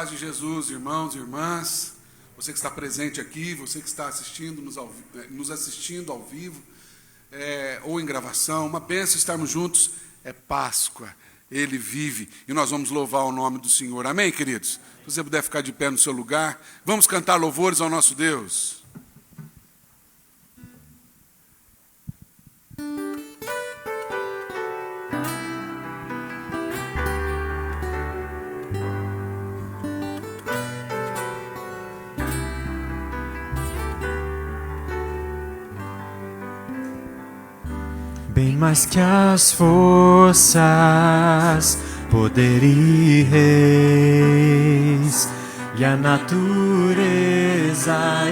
paz de Jesus, irmãos e irmãs, você que está presente aqui, você que está nos assistindo ao vivo, ou em gravação, uma bênção estarmos juntos. É Páscoa, Ele vive, e nós vamos louvar o nome do Senhor. Amém, queridos? Se você puder ficar de pé no seu lugar, vamos cantar louvores ao nosso Deus. Bem mais que as forças, poder e reis, e a natureza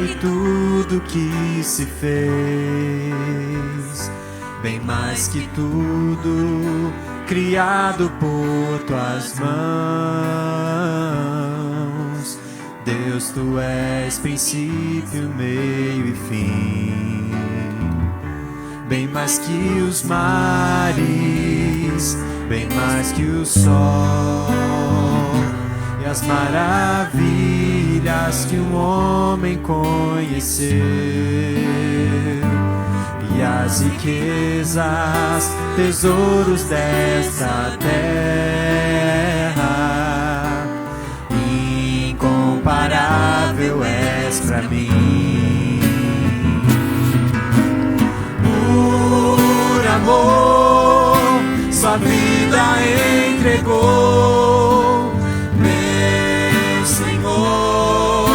e tudo que se fez. Bem mais que tudo, criado por tuas mãos. Deus, tu és princípio, meio e fim. Bem mais que os mares, bem mais que o sol, e as maravilhas que um homem conheceu, e as riquezas, tesouros desta terra. Incomparável és pra mim. Amor, sua vida entregou, meu Senhor.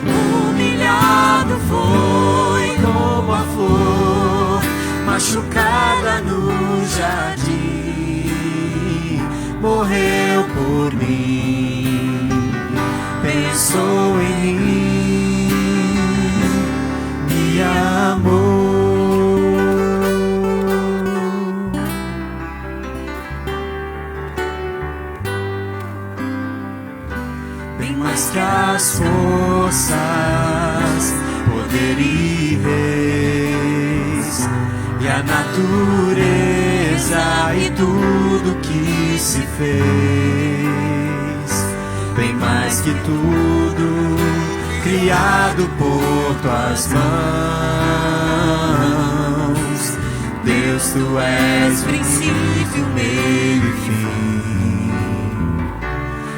Humilhado foi como a flor, machucada no jardim, morreu por mim, pensou em mim, me amou. Que as forças, poder e reis, e a natureza e tudo que se fez. Bem mais que tudo, criado por tuas mãos. Deus, tu és princípio, meio e fim.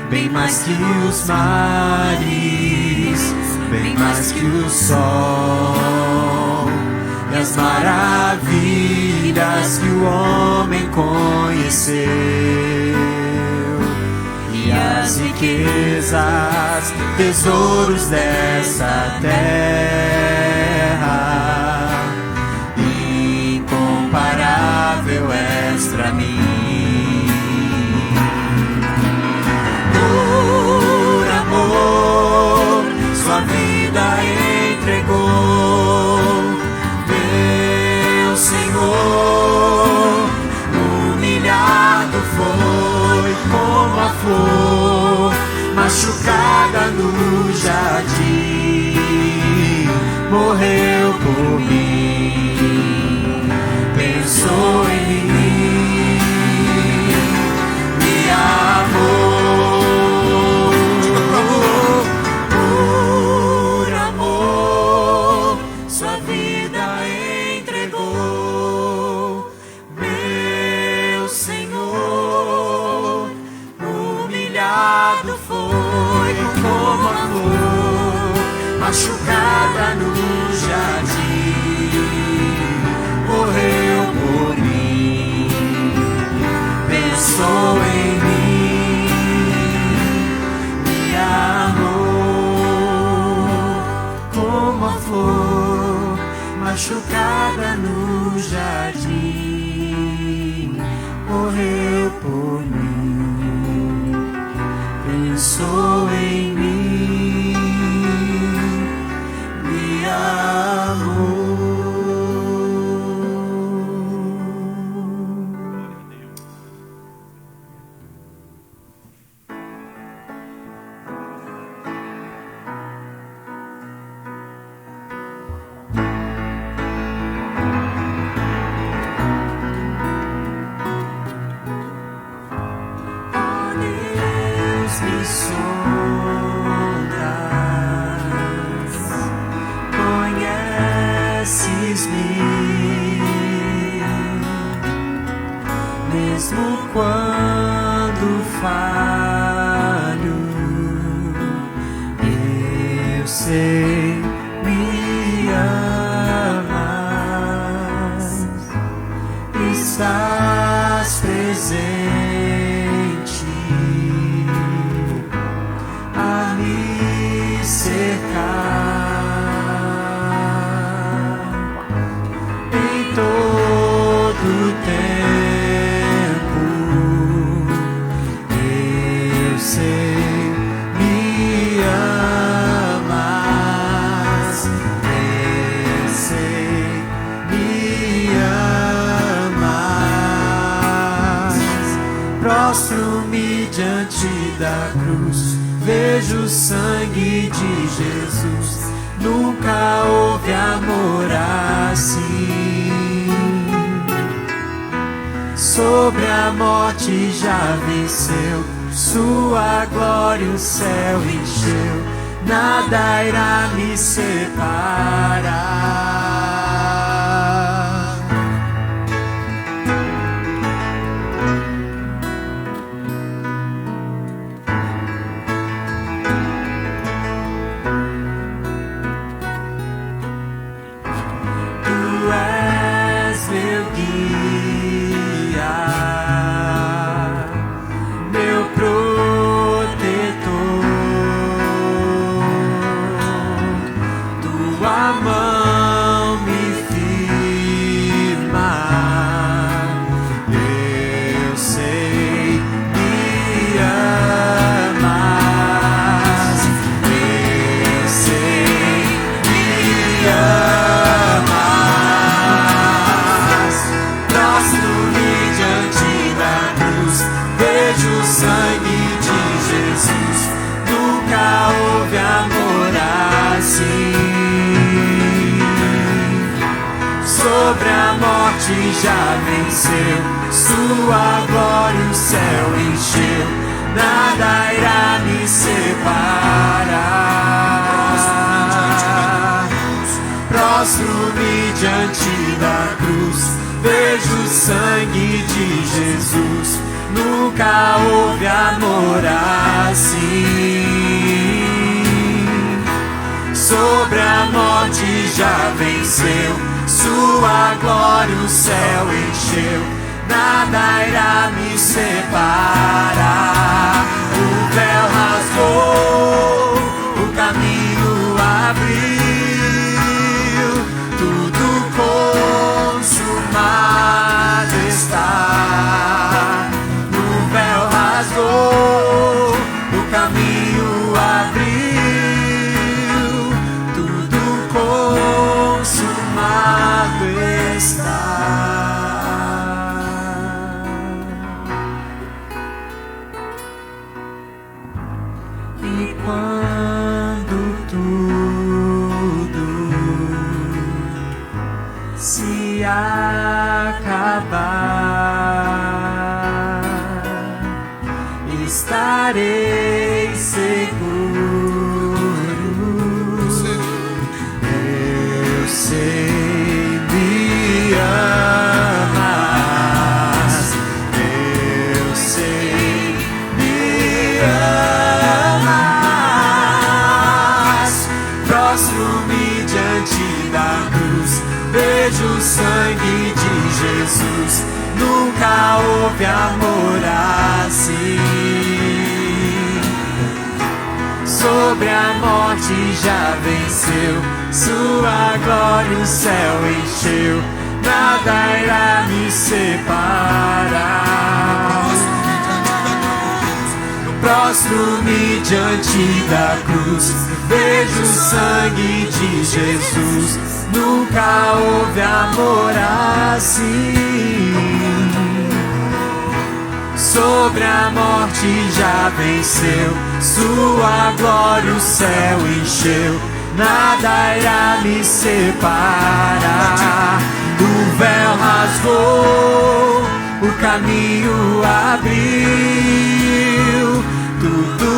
Bem mais que os mares, bem mais que o sol, e as maravilhas que o homem conheceu, e as riquezas, tesouros dessa terra. Incomparável és pra mim. Sua vida entregou, meu Senhor. Humilhado foi como a flor, machucada no jardim, morreu por mim, pensou em mim, me amou. Machucada no jardim, morreu por mim, pensou em mim, me amou. Como a flor machucada no jardim, morreu por mim, pensou em mim. Oh, Deus, me sonha. mesmo quando falho, eu sei me amas, estás presente a me cercar em todo tempo. Eu sei me amas, eu sei me amas. Prostro-me diante da cruz, vejo o sangue de Jesus. Nunca houve amor assim. Sobre a morte já venceu, sua glória o céu encheu. Nada irá me separar. Sobre a morte já venceu, sua glória o céu encheu. Nada irá me separar. Prostro-me diante da cruz, vejo o sangue de Jesus. Nunca houve amor assim. Sobre a morte já venceu, sua glória o céu encheu. Nada irá me separar. O véu rasgou, o caminho abriu, tudo consumado está. O véu rasgou, o caminho abriu, tudo consumado está. E quando tudo se acabar, estarei seguro. Eu sei me amas, eu sei me amas. Prostro-me diante da cruz, vejo o sangue de Jesus. Nunca houve amor assim. Sobre a morte já venceu, sua glória o céu encheu. Nada irá me separar. Prostro-me diante da cruz, vejo o sangue de Jesus. Nunca houve amor assim. Sobre a morte já venceu, sua glória o céu encheu. Nada irá me separar. O véu rasgou, o caminho abriu, tudo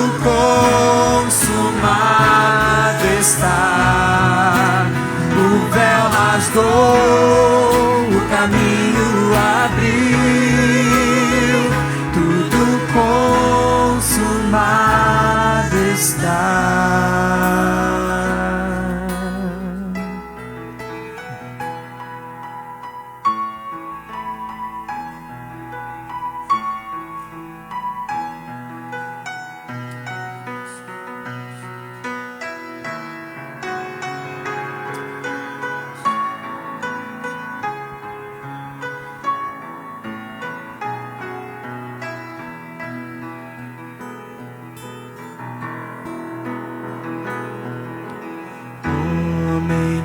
consumado está. O véu rasgou, rasgou, o caminho abriu, tudo consumado está.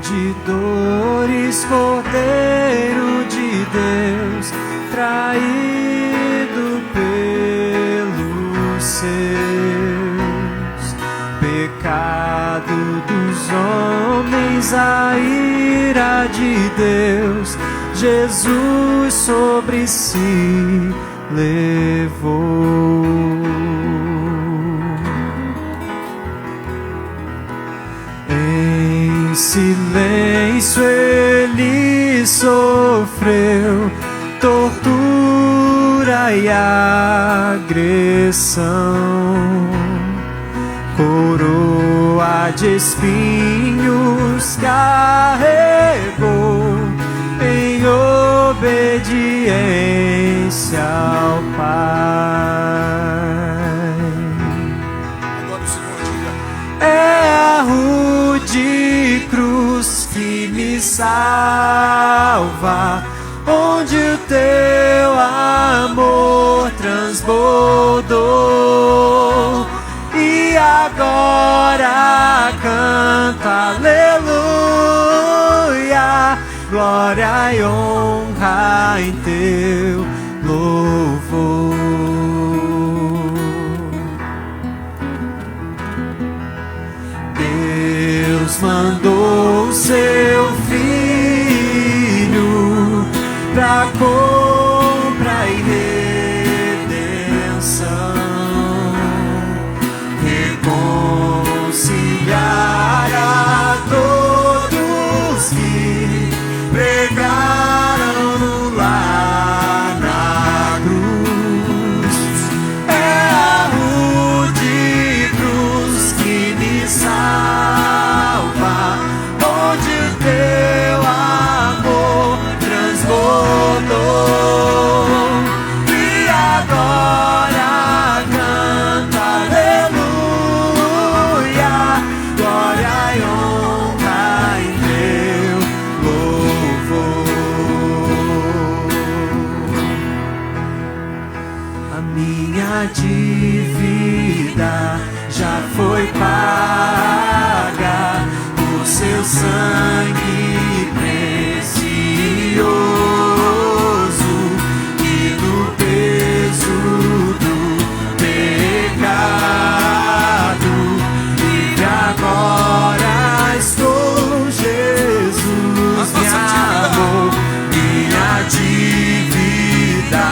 De dores, Cordeiro de Deus, traído pelos seus, pecado dos homens, a ira de Deus, Jesus sobre si levou. Em silêncio ele sofreu tortura e agressão, coroa de espinhos carregou em obediência ao Pai. Agora o Senhor diga: é a rude cruz que me salva, onde o teu amor transbordou, e agora canto aleluia, glória e honra em teu louvor. Deus mandou seu filho pra compra e redenção, reconciliar a todos que pregaram lá na cruz. É a rude cruz que me salva, onde o teu amor transbordou, e agora canta aleluia, glória e honra em teu louvor. A minha dívida já foi paga por seu sangue precioso, e do peso do pecado livre agora estou. Jesus me amou, minha dívida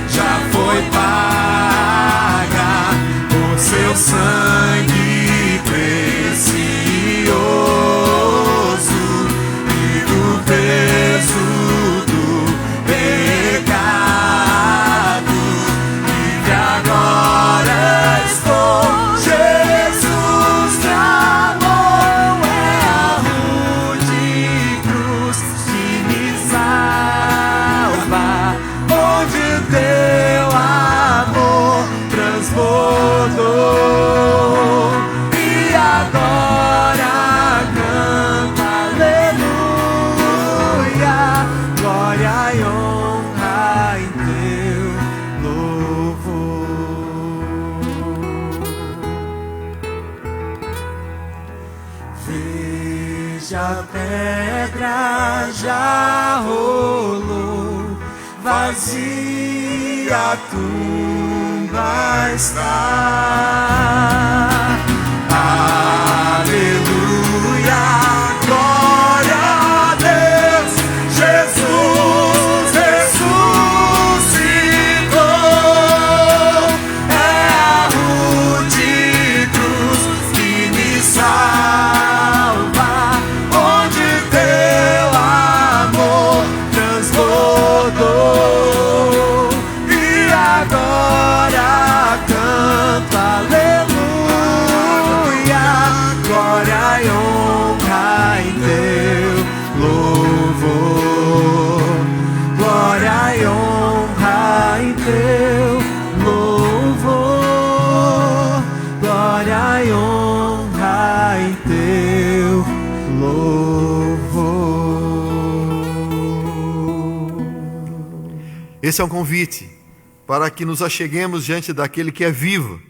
já foi paga por seu sangue precioso, e do peso do pecado livre agora estou. Jesus tramou, é a rude cruz que me salva, onde o teu amor transbordou, e agora canta aleluia, glória e honra em teu louvor. Veja, a pedra já rolou, vazia a tumba está. Aleluia, glória a Deus, Jesus ressuscitou. É a rude cruz que me salva, onde teu amor Esse é um convite para que nos acheguemos diante daquele que é vivo,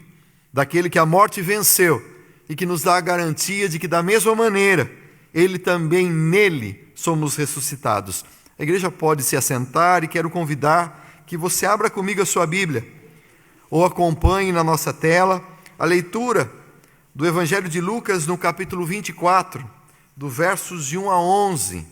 daquele que a morte venceu e que nos dá a garantia de que da mesma maneira, Ele também nele somos ressuscitados. A igreja pode se assentar e quero convidar que você abra comigo a sua Bíblia ou acompanhe na nossa tela a leitura do Evangelho de Lucas no capítulo 24, do versos de 1 a 11.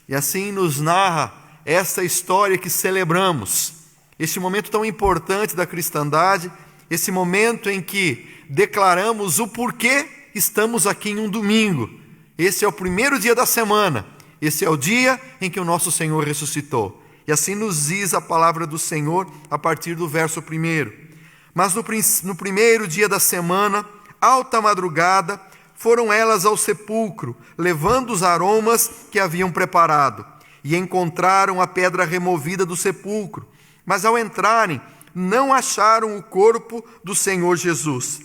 E assim nos narra esta história que celebramos, este momento tão importante da cristandade, esse momento em que declaramos o porquê estamos aqui em um domingo. Esse é o primeiro dia da semana, esse é o dia em que o nosso Senhor ressuscitou. E assim nos diz a palavra do Senhor a partir do verso 1. Mas no primeiro dia da semana, alta madrugada, foram elas ao sepulcro, levando os aromas que haviam preparado, e encontraram a pedra removida do sepulcro. Mas ao entrarem, não acharam o corpo do Senhor Jesus.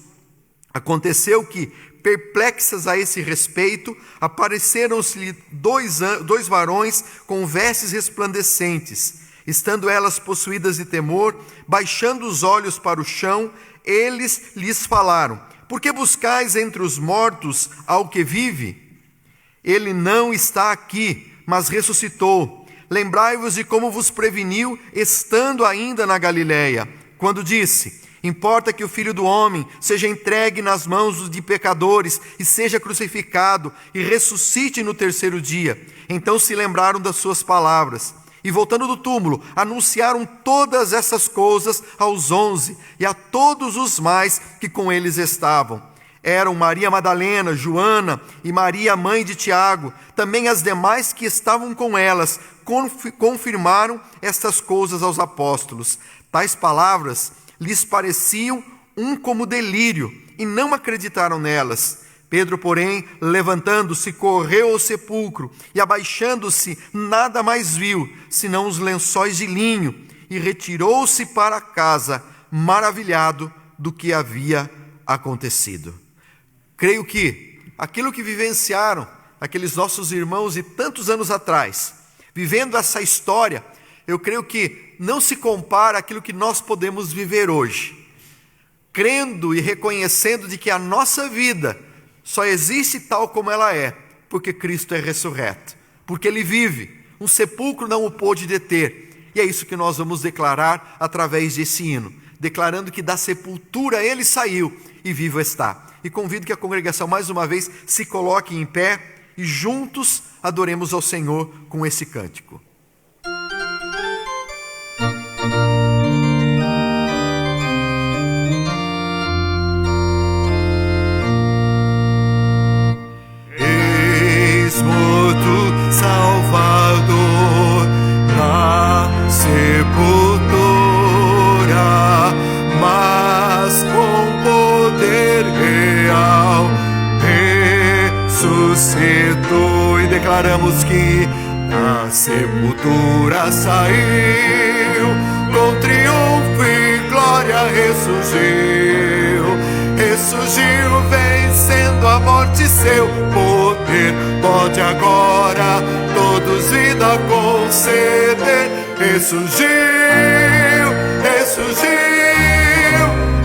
Aconteceu que, perplexas a esse respeito, apareceram-se-lhe dois varões com vestes resplandecentes. Estando elas possuídas de temor, baixando os olhos para o chão, eles lhes falaram: por que buscais entre os mortos ao que vive? Ele não está aqui, mas ressuscitou. Lembrai-vos de como vos preveniu, estando ainda na Galiléia, quando disse: importa que o Filho do Homem seja entregue nas mãos de pecadores e seja crucificado e ressuscite no terceiro dia. Então se lembraram das suas palavras. E voltando do túmulo, anunciaram todas essas coisas aos 11 e a todos os mais que com eles estavam. Eram Maria Madalena, Joana e Maria, mãe de Tiago. Também as demais que estavam com elas confirmaram estas coisas aos apóstolos. Tais palavras lhes pareciam como delírio e não acreditaram nelas. Pedro, porém, levantando-se, correu ao sepulcro e, abaixando-se, nada mais viu, senão os lençóis de linho, e retirou-se para casa, maravilhado do que havia acontecido. Creio que aquilo que vivenciaram aqueles nossos irmãos de tantos anos atrás, vivendo essa história, eu creio que não se compara àquilo que nós podemos viver hoje, crendo e reconhecendo de que a nossa vida só existe tal como ela é, porque Cristo é ressurreto, porque Ele vive, um sepulcro não o pôde deter, e é isso que nós vamos declarar através desse hino, declarando que da sepultura Ele saiu e vivo está. E convido que a congregação mais uma vez se coloque em pé e juntos adoremos ao Senhor com esse cântico. Salvador na sepultura, mas com poder real ressuscitou, e declaramos que da sepultura saiu, com triunfo e glória ressurgiu, vencendo a morte, seu poder pode agora todos vida conceder. Ressurgiu,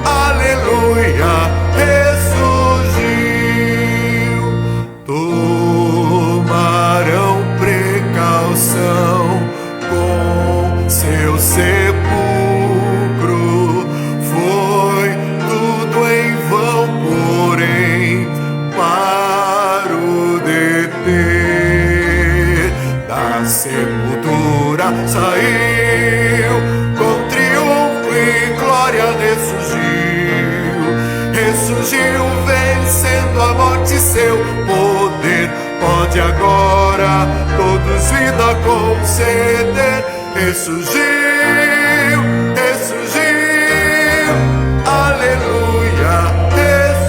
aleluia, ressurgiu. Tomarão precaução com seu sepulcro, foi tudo em vão, porém para o deter. Da sepultura saiu, com triunfo e glória ressurgiu, vencendo a morte, seu poder pode agora todos vida conceder. Ressurgiu, aleluia, ressurgiu.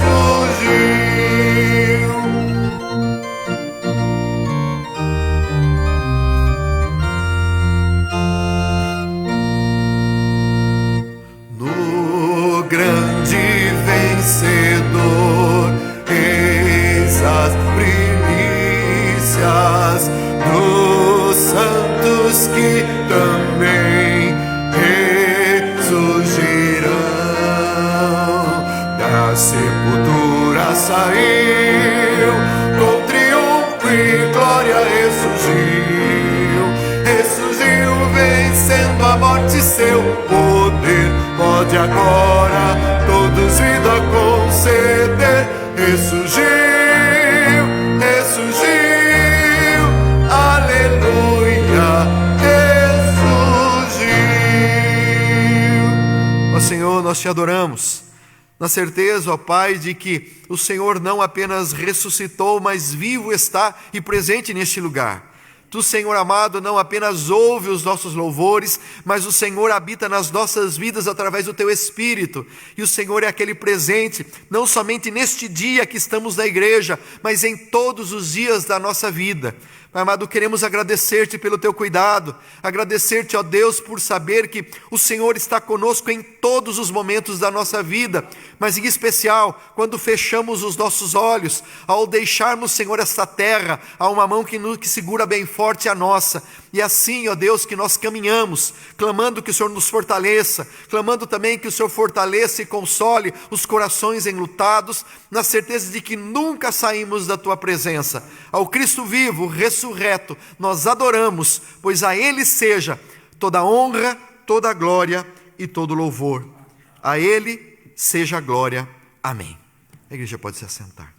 No grande vencedor, eis as primícias dos santos que também saiu, com triunfo e glória ressurgiu, vencendo a morte, seu poder pode agora todos vida conceder. Ressurgiu, aleluia, ressurgiu. Ó Senhor, nós te adoramos, na certeza, ó Pai, de que o Senhor não apenas ressuscitou, mas vivo está e presente neste lugar. Tu, Senhor amado, não apenas ouve os nossos louvores, mas o Senhor habita nas nossas vidas através do Teu Espírito. E o Senhor é aquele presente, não somente neste dia que estamos na igreja, mas em todos os dias da nossa vida. Pai amado, queremos agradecer-te pelo Teu cuidado, agradecer-te, ó Deus, por saber que o Senhor está conosco em todos os momentos da nossa vida, mas em especial, quando fechamos os nossos olhos, ao deixarmos, Senhor, esta terra, há uma mão que segura bem forte a nossa, e assim, ó Deus, que nós caminhamos, clamando que o Senhor nos fortaleça, clamando também que o Senhor fortaleça e console os corações enlutados, na certeza de que nunca saímos da Tua presença. Ao Cristo vivo, ressurreto, nós adoramos, pois a Ele seja toda honra, toda glória e todo louvor. A Ele seja a glória. Amém. A igreja pode se assentar.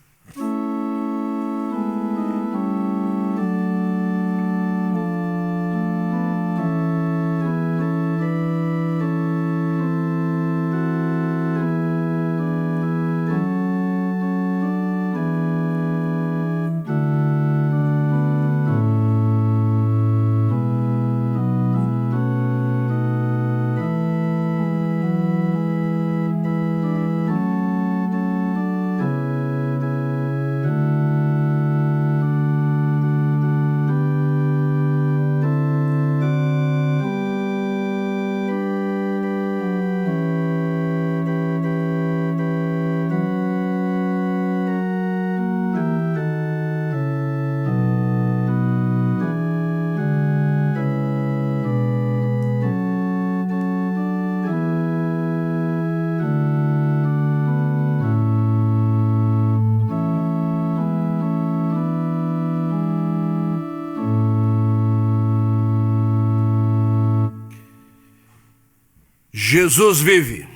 Jesus vive.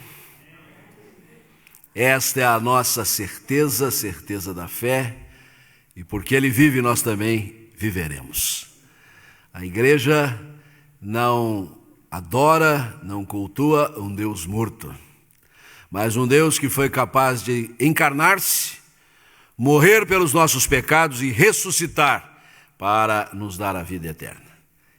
Esta é a nossa certeza, certeza da fé, e porque Ele vive, nós também viveremos. A igreja não adora, não cultua um Deus morto, mas um Deus que foi capaz de encarnar-se, morrer pelos nossos pecados e ressuscitar para nos dar a vida eterna.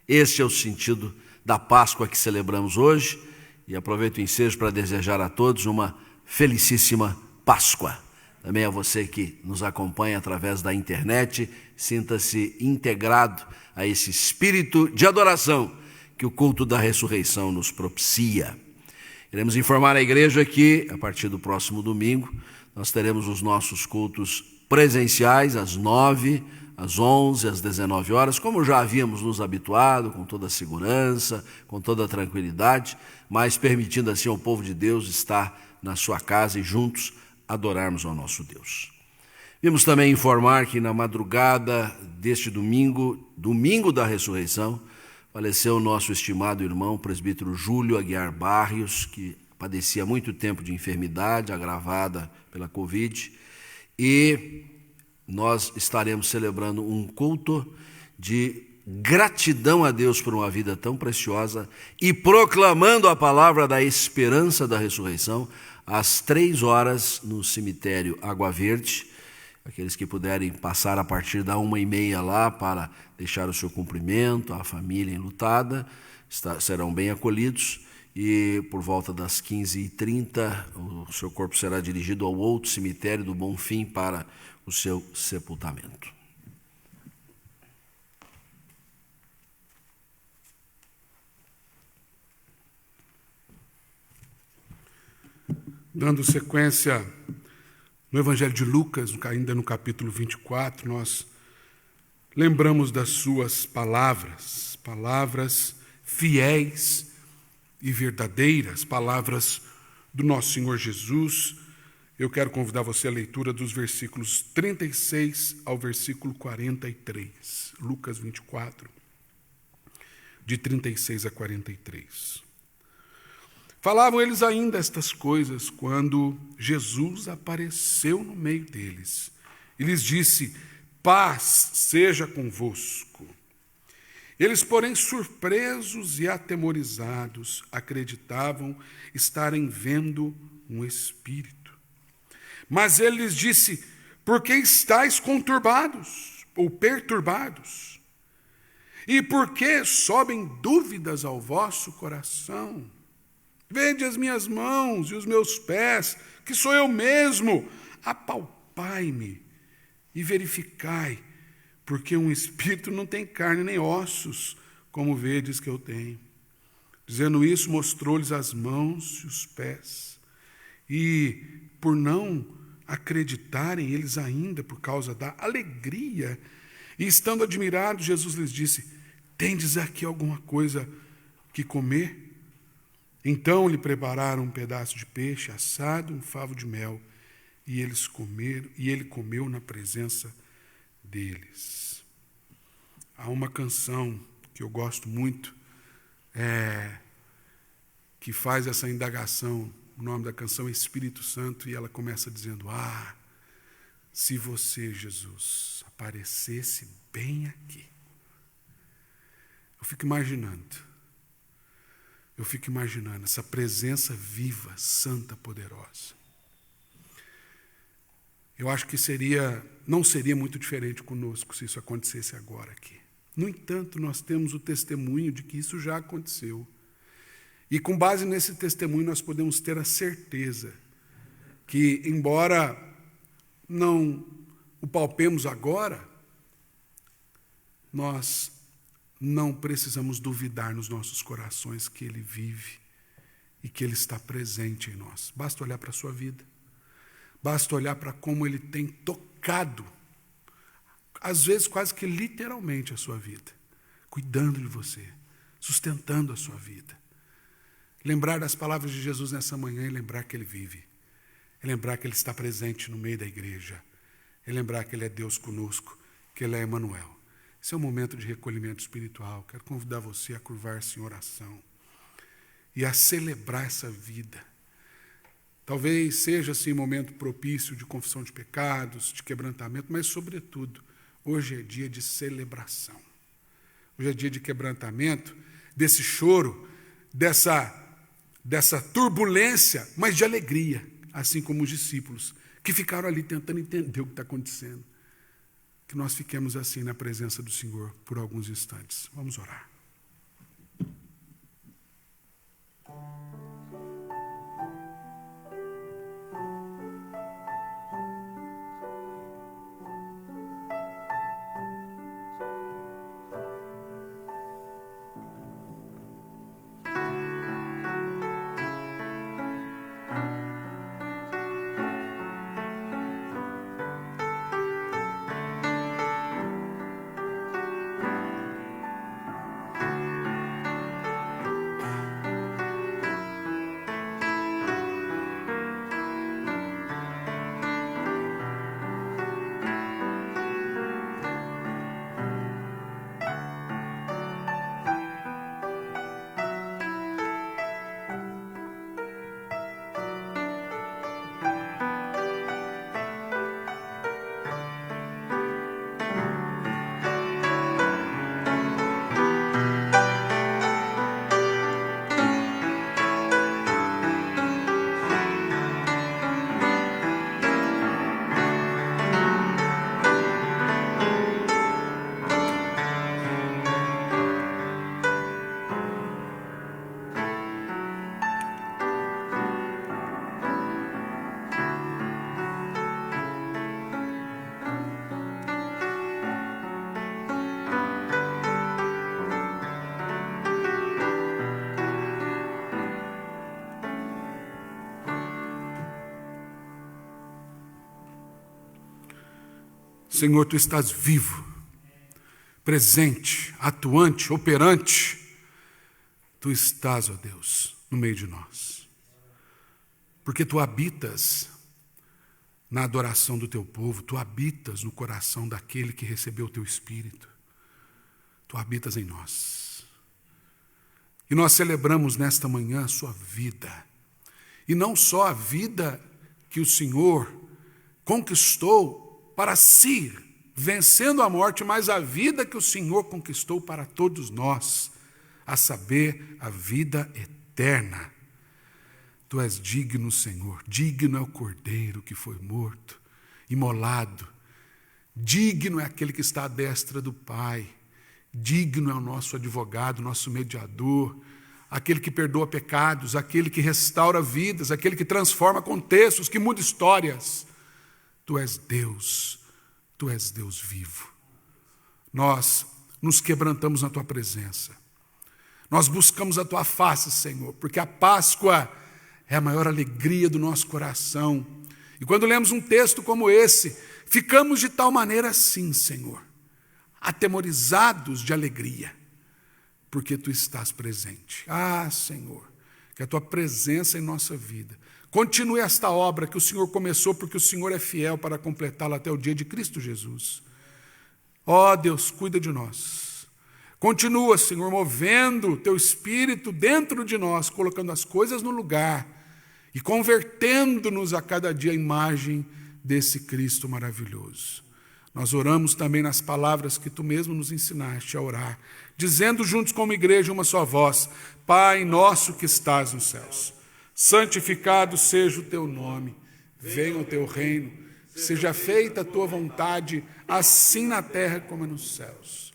Este é o sentido da Páscoa que celebramos hoje, e aproveito o ensejo para desejar a todos uma felicíssima Páscoa. Também a você que nos acompanha através da internet, sinta-se integrado a esse espírito de adoração que o culto da ressurreição nos propicia. Queremos informar a igreja que, a partir do próximo domingo, nós teremos os nossos cultos presenciais às 9, às 11, às 19 horas, como já havíamos nos habituado, com toda a segurança, com toda a tranquilidade, mas permitindo assim ao povo de Deus estar na sua casa e juntos adorarmos ao nosso Deus. Vimos também informar que na madrugada deste domingo, domingo da ressurreição, faleceu o nosso estimado irmão, o presbítero Júlio Aguiar Barrios, que padecia há muito tempo de enfermidade agravada pela Covid, e nós estaremos celebrando um culto de gratidão a Deus por uma vida tão preciosa e proclamando a palavra da esperança da ressurreição às 3 horas no cemitério Água Verde. Aqueles que puderem passar a partir da 1h30 lá para deixar o seu cumprimento, a família enlutada, serão bem acolhidos. E por volta das 15h30, o seu corpo será dirigido ao outro cemitério do Bonfim para o seu sepultamento. Dando sequência no Evangelho de Lucas, ainda no capítulo 24, nós lembramos das suas palavras, palavras fiéis e verdadeiras, palavras do nosso Senhor Jesus, eu quero convidar você à leitura dos versículos 36 ao versículo 43. Lucas 24, de 36 a 43. Falavam eles ainda estas coisas quando Jesus apareceu no meio deles e lhes disse: paz seja convosco. Eles, porém, surpresos e atemorizados, acreditavam estarem vendo um espírito. Mas ele lhes disse: por que estáis conturbados ou perturbados? E por que sobem dúvidas ao vosso coração? Vede as minhas mãos e os meus pés, que sou eu mesmo. Apalpai-me e verificai, porque um espírito não tem carne nem ossos, como vedes que eu tenho. Dizendo isso, mostrou-lhes as mãos e os pés. E, por não acreditarem eles ainda, por causa da alegria, e estando admirados, Jesus lhes disse: tendes aqui alguma coisa que comer? Então lhe prepararam um pedaço de peixe assado, um favo de mel, e eles comeram, e ele comeu na presença deles. Há uma canção que eu gosto muito, que faz essa indagação. O nome da canção é Espírito Santo, e ela começa dizendo: se você, Jesus, aparecesse bem aqui. Eu fico imaginando essa presença viva, santa, poderosa. Eu acho que não seria muito diferente conosco se isso acontecesse agora aqui. No entanto, nós temos o testemunho de que isso já aconteceu. E com base nesse testemunho nós podemos ter a certeza que, embora não o palpemos agora, nós não precisamos duvidar nos nossos corações que Ele vive e que Ele está presente em nós. Basta olhar para a sua vida. Basta olhar para como Ele tem tocado, às vezes quase que literalmente, a sua vida, cuidando de você, sustentando a sua vida. Lembrar das palavras de Jesus nessa manhã e lembrar que Ele vive. E lembrar que Ele está presente no meio da igreja. E lembrar que Ele é Deus conosco, que Ele é Emanuel. Esse é um momento de recolhimento espiritual. Quero convidar você a curvar-se em oração e a celebrar essa vida. Talvez seja assim um momento propício de confissão de pecados, de quebrantamento, mas, sobretudo, hoje é dia de celebração. Hoje é dia de quebrantamento, desse choro, dessa turbulência, mas de alegria, assim como os discípulos, que ficaram ali tentando entender o que está acontecendo. Que nós fiquemos assim na presença do Senhor por alguns instantes. Vamos orar. Senhor, Tu estás vivo, presente, atuante, operante. Tu estás, ó Deus, no meio de nós. Porque Tu habitas na adoração do teu povo. Tu habitas no coração daquele que recebeu o teu Espírito. Tu habitas em nós. E nós celebramos nesta manhã a sua vida. E não só a vida que o Senhor conquistou para si, vencendo a morte, mas a vida que o Senhor conquistou para todos nós, a saber, a vida eterna. Tu és digno, Senhor, digno é o Cordeiro que foi morto, imolado. Digno é aquele que está à destra do Pai. Digno é o nosso advogado, nosso mediador, aquele que perdoa pecados, aquele que restaura vidas, aquele que transforma contextos, que muda histórias. Tu és Deus vivo. Nós nos quebrantamos na Tua presença. Nós buscamos a Tua face, Senhor, porque a Páscoa é a maior alegria do nosso coração. E quando lemos um texto como esse, ficamos de tal maneira assim, Senhor, atemorizados de alegria, porque Tu estás presente. Ah, Senhor, que a Tua presença em nossa vida continue esta obra que o Senhor começou, porque o Senhor é fiel para completá-la até o dia de Cristo Jesus. Ó Deus, cuida de nós. Continua, Senhor, movendo o Teu Espírito dentro de nós, colocando as coisas no lugar e convertendo-nos a cada dia à imagem desse Cristo maravilhoso. Nós oramos também nas palavras que Tu mesmo nos ensinaste a orar, dizendo juntos como igreja uma só voz: Pai nosso que estás nos céus, santificado seja o Teu nome, venha o Teu reino, seja feita a Tua vontade, assim na terra como nos céus.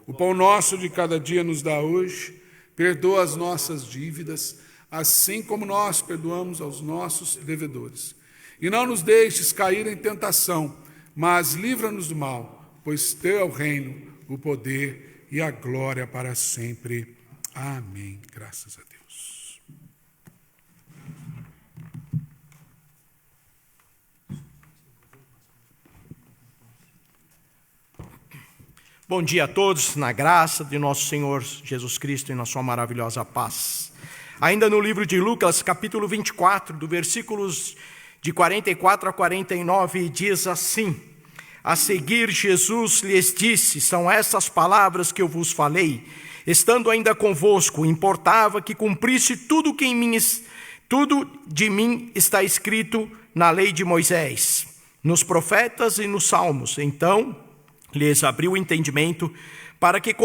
O pão nosso de cada dia nos dá hoje, perdoa as nossas dívidas, assim como nós perdoamos aos nossos devedores. E não nos deixes cair em tentação, mas livra-nos do mal, pois Teu é o reino, o poder e a glória para sempre. Amém. Graças a Deus. Bom dia a todos, na graça de nosso Senhor Jesus Cristo e na sua maravilhosa paz. Ainda no livro de Lucas, capítulo 24, do versículos de 44 a 49, diz assim: A seguir Jesus lhes disse: São essas palavras que eu vos falei, estando ainda convosco, importava que cumprisse tudo de mim está escrito na lei de Moisés, nos profetas e nos salmos. Então lhes abriu o entendimento para que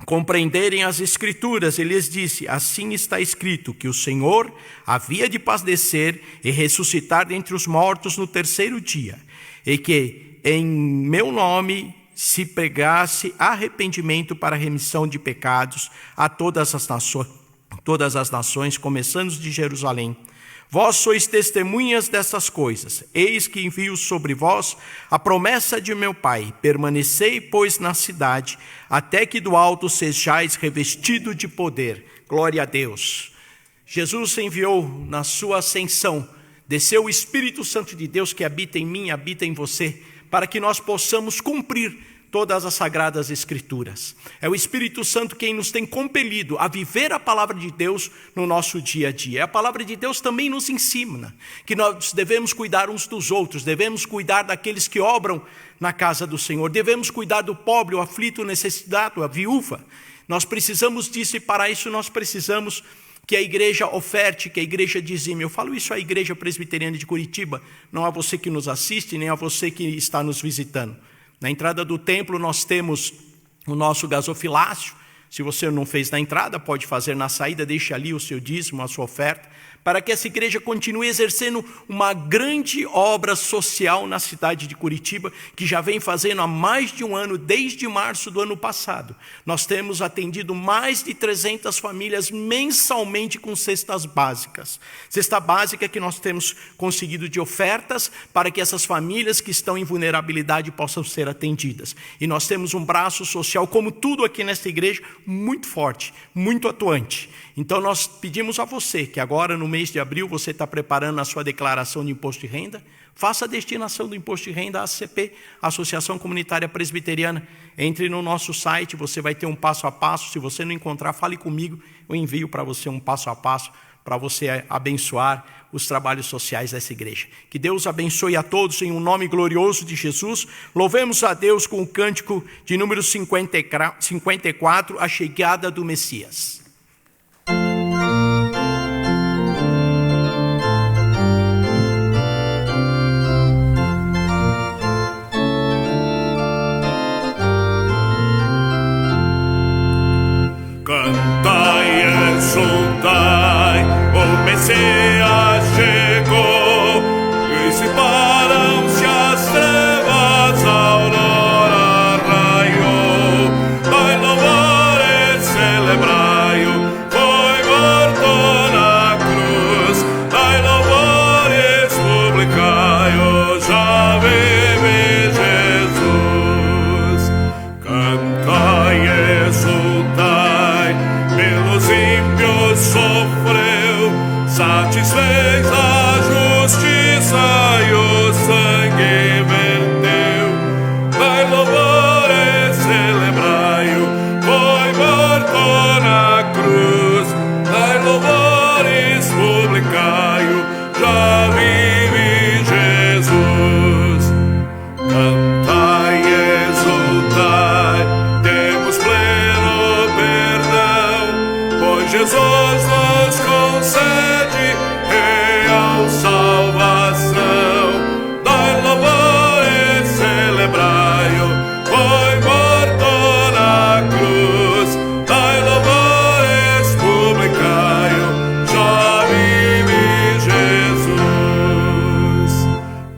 compreenderem as Escrituras, e lhes disse: Assim está escrito, que o Senhor havia de padecer e ressuscitar dentre os mortos no terceiro dia, e que em meu nome se pregasse arrependimento para remissão de pecados a todas as nações, começando de Jerusalém. Vós sois testemunhas dessas coisas. Eis que envio sobre vós a promessa de meu Pai. Permanecei, pois, na cidade, até que do alto sejais revestido de poder. Glória a Deus. Jesus enviou na sua ascensão, desceu o Espírito Santo de Deus que habita em mim, habita em você, para que nós possamos cumprir todas as sagradas Escrituras. É o Espírito Santo quem nos tem compelido a viver a palavra de Deus no nosso dia a dia. A palavra de Deus também nos ensina que nós devemos cuidar uns dos outros, devemos cuidar daqueles que obram na casa do Senhor, devemos cuidar do pobre, o aflito, o necessitado, a viúva. Nós precisamos disso, e para isso nós precisamos que a igreja oferte, que a igreja dizime. Eu falo isso à Igreja Presbiteriana de Curitiba, não a você que nos assiste, nem a você que está nos visitando. Na entrada do templo nós temos o nosso gasofilácio. Se você não fez na entrada, pode fazer na saída, deixe ali o seu dízimo, a sua oferta, para que essa igreja continue exercendo uma grande obra social na cidade de Curitiba, que já vem fazendo há mais de um ano, desde março do ano passado. Nós temos atendido mais de 300 famílias mensalmente com cestas básicas. Cesta básica que nós temos conseguido de ofertas para que essas famílias que estão em vulnerabilidade possam ser atendidas. E nós temos um braço social, como tudo aqui nesta igreja, muito forte, muito atuante. Então nós pedimos a você que agora no mês de abril você está preparando a sua declaração de imposto de renda, faça a destinação do imposto de renda à ACP, Associação Comunitária Presbiteriana. Entre no nosso site, você vai ter um passo a passo. Se você não encontrar, fale comigo, eu envio para você um passo a passo para você abençoar os trabalhos sociais dessa igreja. Que Deus abençoe a todos em um nome glorioso de Jesus. Louvemos a Deus com o cântico de número 54, a chegada do Messias. Cantai, exultai, o Messias chegou, dissiparam-se as trevas, a aurora raiou. Dai louvores, celebrai-o, foi morto na cruz. Dai louvores, publicai-o, já vive Jesus. Cantai, exultai, pelos ímpios sofreu, satisfez a justiça e o sangue verteu. Dai louvores, celebrai-o, foi morto na cruz. Dai louvores, publicai-o, já vive Jesus. Cantai, exultai, temos pleno perdão, pois Jesus nos concede real salvação. Dai louvores, celebrai-o, foi morto na cruz. Dai louvores, publicai-o, já vive Jesus.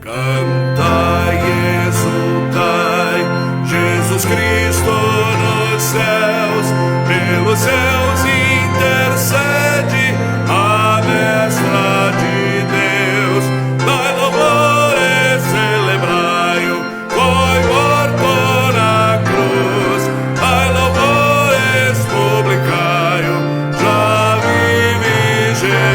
Cantai, exultai, Jesus Cristo nos céus, pelos céus intercede, a destra de Deus. Dai louvores, celebrai-o, foi morto na cruz. Dai louvores, publicai-o, já vive Jesus.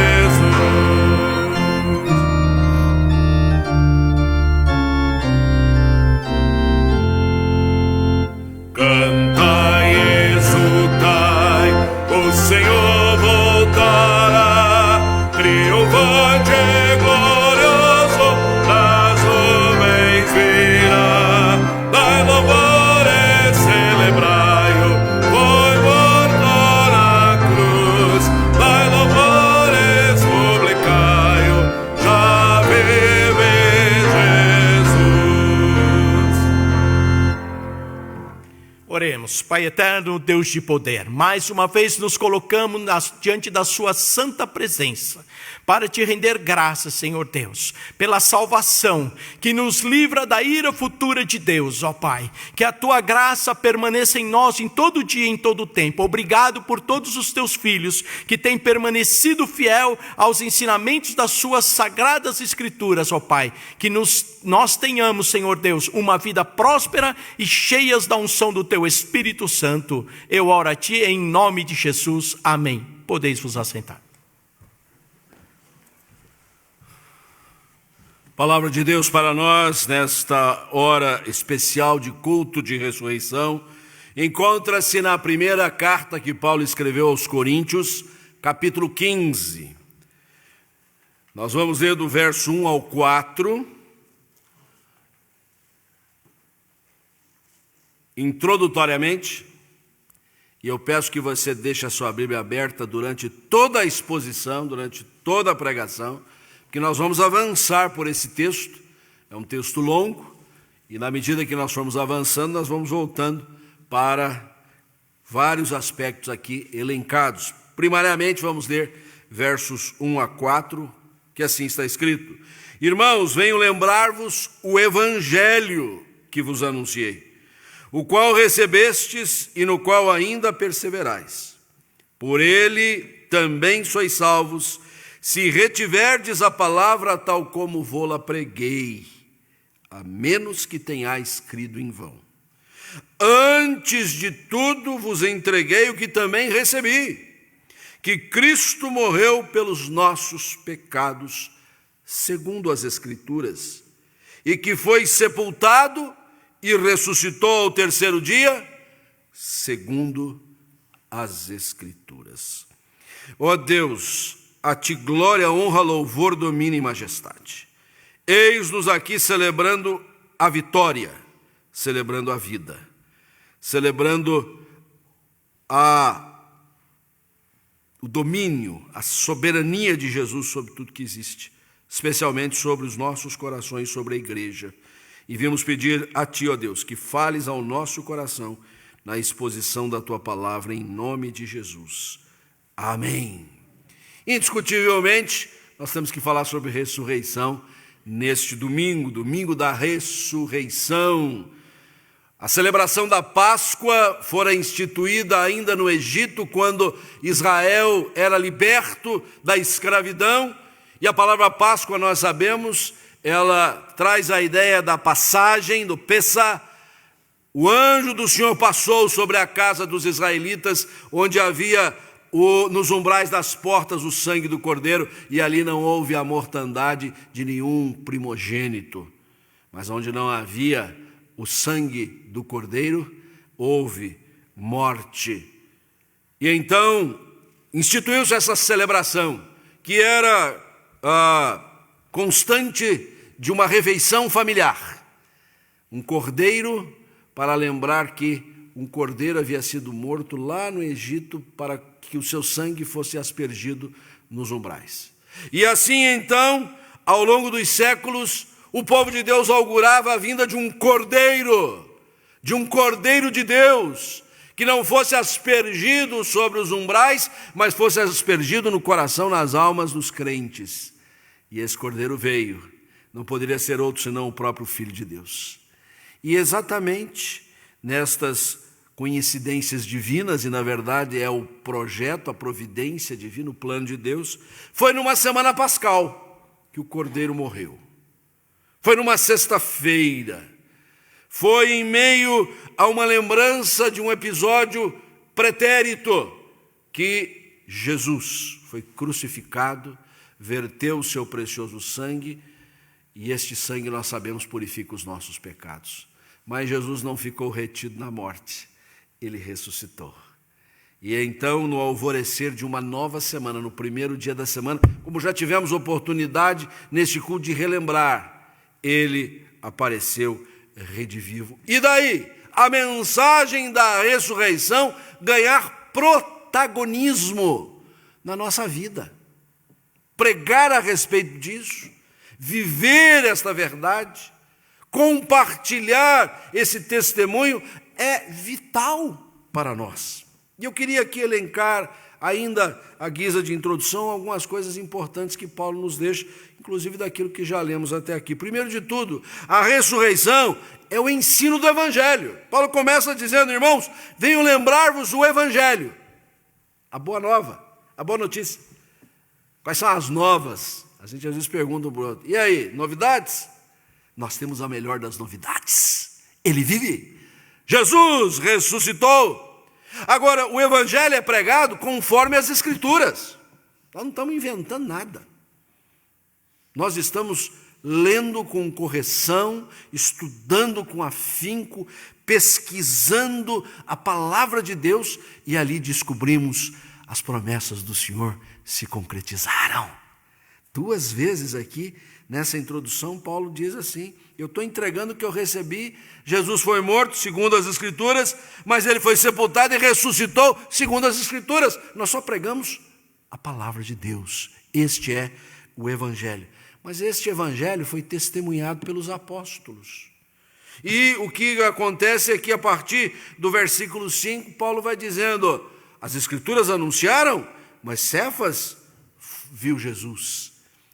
Cantai, exultai, o Senhor voltará, triunfante e glorioso, nas nuvens virá. Dai louvores, celebrai-o, foi morto na cruz. Dai louvores, publicai-o, já vive Jesus. Oremos. Pai eterno, Deus de poder, mais uma vez nos colocamos diante da sua santa presença para te render graças, Senhor Deus, pela salvação que nos livra da ira futura de Deus, ó Pai. Que a tua graça permaneça em nós em todo dia e em todo tempo. Obrigado por todos os teus filhos que têm permanecido fiel aos ensinamentos das suas sagradas escrituras, ó Pai. Que nós tenhamos, Senhor Deus, uma vida próspera e cheias da unção do teu Espírito Santo. Eu oro a ti em nome de Jesus. Amém. Podeis vos assentar. Palavra de Deus para nós nesta hora especial de culto de ressurreição encontra-se na primeira carta que Paulo escreveu aos Coríntios, capítulo 15. Nós vamos ler do verso 1 ao 4. Introdutoriamente, e eu peço que você deixe a sua Bíblia aberta durante toda a exposição, durante toda a pregação, que nós vamos avançar por esse texto. É um texto longo, e na medida que nós formos avançando, nós vamos voltando para vários aspectos aqui elencados. Primariamente, vamos ler versos 1 a 4, que assim está escrito: Irmãos, venho lembrar-vos o evangelho que vos anunciei, o qual recebestes e no qual ainda perseverais. Por ele também sois salvos, se retiverdes a palavra tal como vô-la preguei, a menos que tenhais crido em vão. Antes de tudo vos entreguei o que também recebi, que Cristo morreu pelos nossos pecados, segundo as Escrituras, e que foi sepultado e ressuscitou ao terceiro dia, segundo as Escrituras. Ó Deus, a ti glória, honra, louvor, domínio e majestade. Eis-nos aqui celebrando a vitória, celebrando a vida, celebrando o domínio, a soberania de Jesus sobre tudo que existe, especialmente sobre os nossos corações, sobre a igreja. E viemos pedir a Ti, ó Deus, que fales ao nosso coração na exposição da Tua palavra, em nome de Jesus. Amém. Indiscutivelmente, nós temos que falar sobre ressurreição neste domingo, domingo da ressurreição. A celebração da Páscoa fora instituída ainda no Egito, quando Israel era liberto da escravidão. E a palavra Páscoa, nós sabemos, ela traz a ideia da passagem, do Pessah. O anjo do Senhor passou sobre a casa dos israelitas, onde havia nos umbrais das portas o sangue do cordeiro, e ali não houve a mortandade de nenhum primogênito. Mas onde não havia o sangue do cordeiro, houve morte. E então instituiu-se essa celebração, que era constante de uma refeição familiar. Um cordeiro, para lembrar que um cordeiro havia sido morto lá no Egito para que o seu sangue fosse aspergido nos umbrais. E assim então, ao longo dos séculos, o povo de Deus augurava a vinda de um cordeiro de Deus, que não fosse aspergido sobre os umbrais, mas fosse aspergido no coração, nas almas dos crentes. E esse cordeiro veio, não poderia ser outro senão o próprio Filho de Deus. E exatamente nestas coincidências divinas, e na verdade é o projeto, a providência divina, o plano de Deus, foi numa semana pascal que o cordeiro morreu. Foi numa sexta-feira. Foi em meio a uma lembrança de um episódio pretérito, que Jesus foi crucificado, verteu o seu precioso sangue, e este sangue, nós sabemos, purifica os nossos pecados. Mas Jesus não ficou retido na morte, ele ressuscitou. E então, no alvorecer de uma nova semana, no primeiro dia da semana, como já tivemos oportunidade neste culto de relembrar, ele apareceu redivivo. E daí, a mensagem da ressurreição ganhar protagonismo na nossa vida. Pregar a respeito disso, viver esta verdade, compartilhar esse testemunho é vital para nós. E eu queria aqui elencar, ainda à guisa de introdução, algumas coisas importantes que Paulo nos deixa, inclusive daquilo que já lemos até aqui. Primeiro de tudo, a ressurreição é o ensino do Evangelho. Paulo começa dizendo: irmãos, venho lembrar-vos o Evangelho. A boa nova, a boa notícia. Quais são as novas? A gente às vezes pergunta para o outro: e aí, novidades? Nós temos a melhor das novidades. Ele vive. Jesus ressuscitou. Agora, o Evangelho é pregado conforme as Escrituras. Nós não estamos inventando nada. Nós estamos lendo com correção, estudando com afinco, pesquisando a palavra de Deus, e ali descobrimos as promessas do Senhor se concretizaram. 2 vezes aqui, nessa introdução, Paulo diz assim: eu estou entregando o que eu recebi. Jesus foi morto, segundo as Escrituras, mas ele foi sepultado e ressuscitou, segundo as Escrituras. Nós só pregamos a palavra de Deus. Este é o Evangelho. Mas este Evangelho foi testemunhado pelos apóstolos. E o que acontece é que, a partir do versículo 5, Paulo vai dizendo: as Escrituras anunciaram, mas Cefas viu Jesus.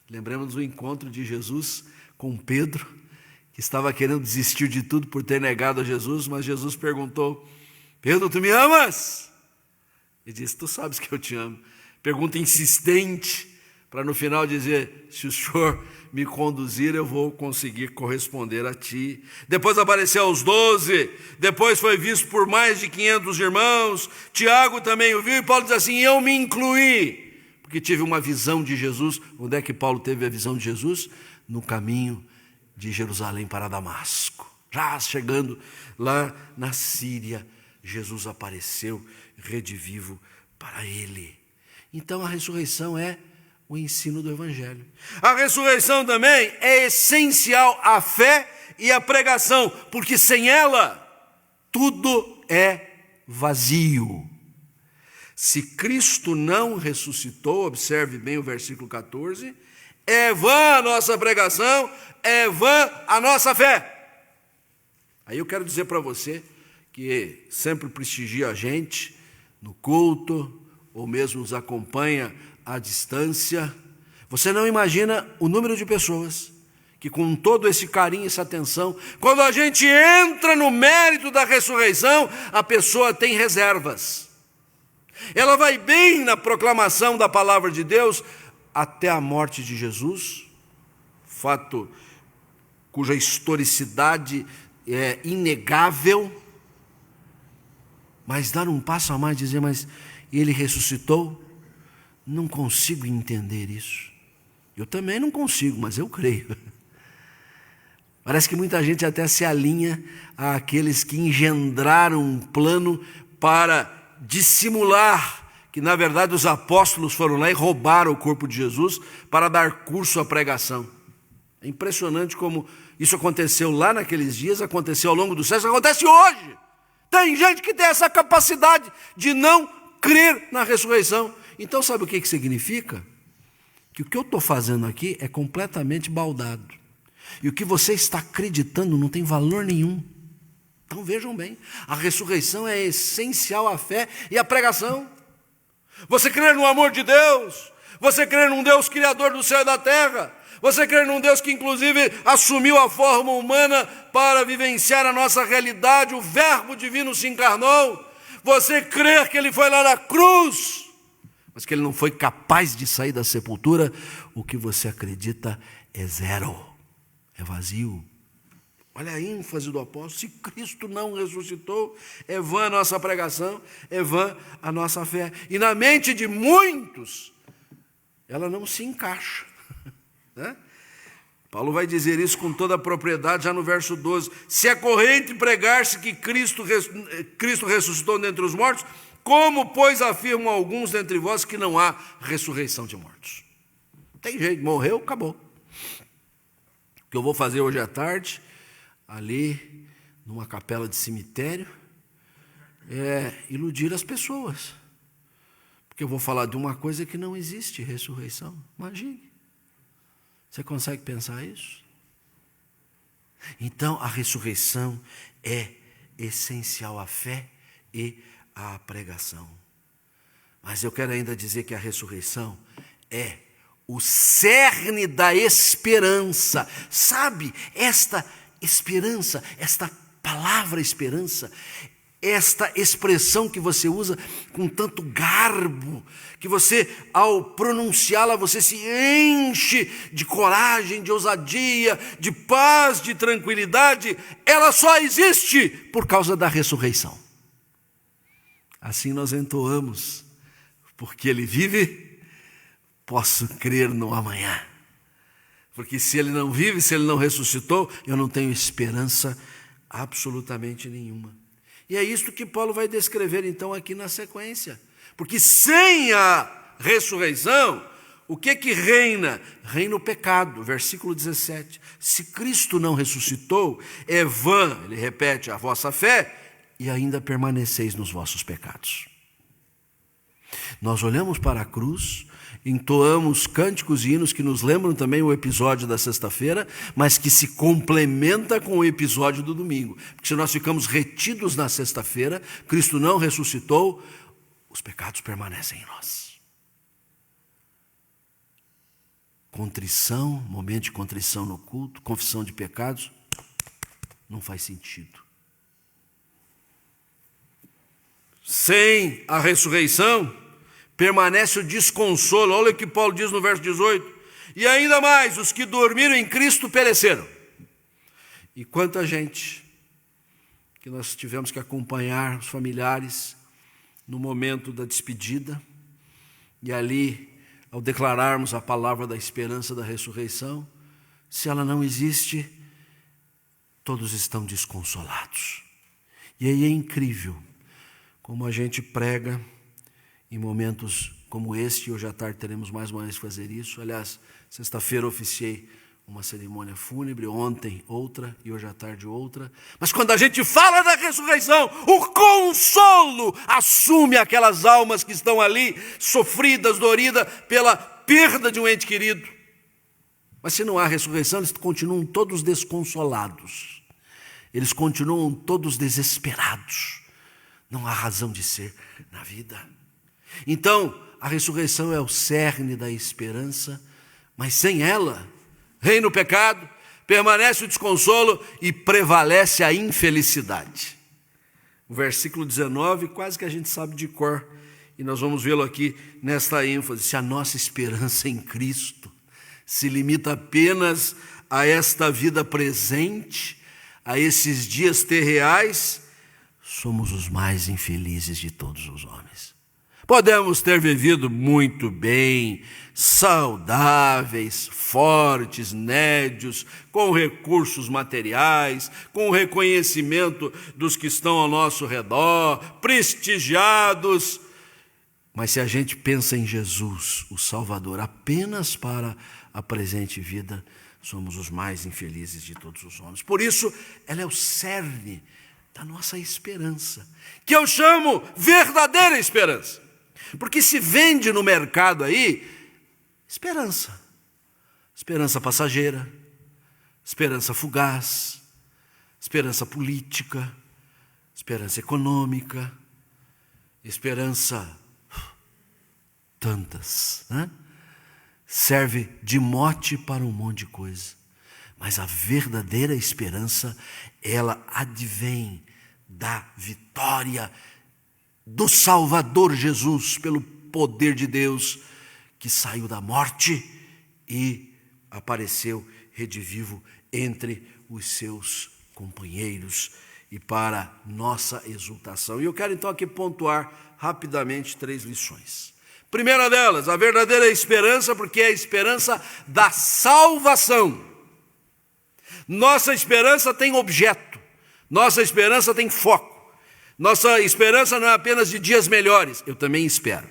Lembramos do encontro de Jesus com Pedro, que estava querendo desistir de tudo por ter negado a Jesus, mas Jesus perguntou: Pedro, tu me amas? Ele disse: tu sabes que eu te amo. Pergunta insistente, para no final dizer: se o Senhor me conduzir, eu vou conseguir corresponder a ti. Depois apareceu aos 12, depois foi visto por mais de 500 irmãos, Tiago também o viu, e Paulo diz assim: eu me incluí, porque tive uma visão de Jesus. Onde é que Paulo teve a visão de Jesus? No caminho de Jerusalém para Damasco. Já chegando lá na Síria, Jesus apareceu redivivo para ele. Então a ressurreição é o o ensino do Evangelho. A ressurreição também é essencial à fé e à pregação, porque sem ela tudo é vazio. Se Cristo não ressuscitou, observe bem o versículo 14, é vã a nossa pregação, é vã a nossa fé. Aí eu quero dizer para você que sempre prestigia a gente no culto, ou mesmo nos acompanha à distância, você não imagina o número de pessoas que com todo esse carinho, essa atenção, quando a gente entra no mérito da ressurreição, a pessoa tem reservas. Ela vai bem na proclamação da palavra de Deus até a morte de Jesus, fato cuja historicidade é inegável, mas dar um passo a mais e dizer, mas ele ressuscitou? Não consigo entender isso. Eu também não consigo, mas eu creio. Parece que muita gente até se alinha àqueles que engendraram um plano para dissimular que, na verdade, os apóstolos foram lá e roubaram o corpo de Jesus para dar curso à pregação. É impressionante como isso aconteceu lá naqueles dias, aconteceu ao longo dos séculos, acontece hoje. Tem gente que tem essa capacidade de não crer na ressurreição. Então, sabe o que significa? Que o que eu estou fazendo aqui é completamente baldado. E o que você está acreditando não tem valor nenhum. Então vejam bem, a ressurreição é essencial à fé e à pregação. Você crer no amor de Deus, você crer num Deus criador do céu e da terra, você crer num Deus que inclusive assumiu a forma humana para vivenciar a nossa realidade, o Verbo divino se encarnou, você crer que ele foi lá na cruz, mas que ele não foi capaz de sair da sepultura, o que você acredita é zero, é vazio. Olha a ênfase do apóstolo, se Cristo não ressuscitou, é vã a nossa pregação, é vã a nossa fé. E na mente de muitos, ela não se encaixa. Né? Paulo vai dizer isso com toda a propriedade, já no verso 12. Se é corrente pregar-se que Cristo ressuscitou dentre os mortos, como, pois, afirmam alguns dentre vós que não há ressurreição de mortos? Tem jeito, morreu, acabou. O que eu vou fazer hoje à tarde, ali, numa capela de cemitério, é iludir as pessoas. Porque eu vou falar de uma coisa que não existe, ressurreição. Imagine. Você consegue pensar isso? Então, a ressurreição é essencial à fé e à pregação. Mas eu quero ainda dizer que a ressurreição é o cerne da esperança. Sabe, esta esperança, esta palavra esperança, esta expressão que você usa com tanto garbo, que você, ao pronunciá-la, você se enche de coragem, de ousadia, de paz, de tranquilidade, ela só existe por causa da ressurreição. Assim nós entoamos, porque ele vive, posso crer no amanhã. Porque se ele não vive, se ele não ressuscitou, eu não tenho esperança absolutamente nenhuma. E é isto que Paulo vai descrever então aqui na sequência. Porque sem a ressurreição, o que reina? Reina o pecado, versículo 17. Se Cristo não ressuscitou, é vã, ele repete, a vossa fé, e ainda permaneceis nos vossos pecados. Nós olhamos para a cruz, entoamos cânticos e hinos que nos lembram também o episódio da sexta-feira, mas que se complementa com o episódio do domingo. Porque se nós ficamos retidos na sexta-feira, Cristo não ressuscitou, os pecados permanecem em nós. Contrição, momento de contrição no culto, confissão de pecados, não faz sentido. Sem a ressurreição, permanece o desconsolo. Olha o que Paulo diz no verso 18. E ainda mais, os que dormiram em Cristo pereceram. E quanta gente que nós tivemos que acompanhar, os familiares, no momento da despedida, e ali, ao declararmos a palavra da esperança da ressurreição, se ela não existe, todos estão desconsolados. E aí é incrível como a gente prega em momentos como este, e hoje à tarde teremos mais uma vez fazer isso. Aliás, sexta-feira oficiei uma cerimônia fúnebre, ontem outra e hoje à tarde outra. Mas quando a gente fala da ressurreição, o consolo assume aquelas almas que estão ali, sofridas, doridas pela perda de um ente querido. Mas se não há ressurreição, eles continuam todos desconsolados. Eles continuam todos desesperados. Não há razão de ser na vida. Então, a ressurreição é o cerne da esperança, mas sem ela, reina o pecado, permanece o desconsolo e prevalece a infelicidade. O versículo 19, quase que a gente sabe de cor, e nós vamos vê-lo aqui nesta ênfase. Se a nossa esperança em Cristo se limita apenas a esta vida presente, a esses dias terreais, somos os mais infelizes de todos os homens. Podemos ter vivido muito bem, saudáveis, fortes, nédios, com recursos materiais, com reconhecimento dos que estão ao nosso redor, prestigiados. Mas se a gente pensa em Jesus, o Salvador, apenas para a presente vida, somos os mais infelizes de todos os homens. Por isso, ela é o cerne da nossa esperança, que eu chamo verdadeira esperança. Porque se vende no mercado aí esperança. Esperança passageira, esperança fugaz, esperança política, esperança econômica, esperança tantas, né? Serve de mote para um monte de coisa. Mas a verdadeira esperança, ela advém da vitória do Salvador Jesus, pelo poder de Deus, que saiu da morte e apareceu redivivo entre os seus companheiros e para nossa exultação. E eu quero então aqui pontuar rapidamente 3 lições. Primeira delas, a verdadeira esperança, porque é a esperança da salvação. Nossa esperança tem objeto, nossa esperança tem foco. Nossa esperança não é apenas de dias melhores, eu também espero.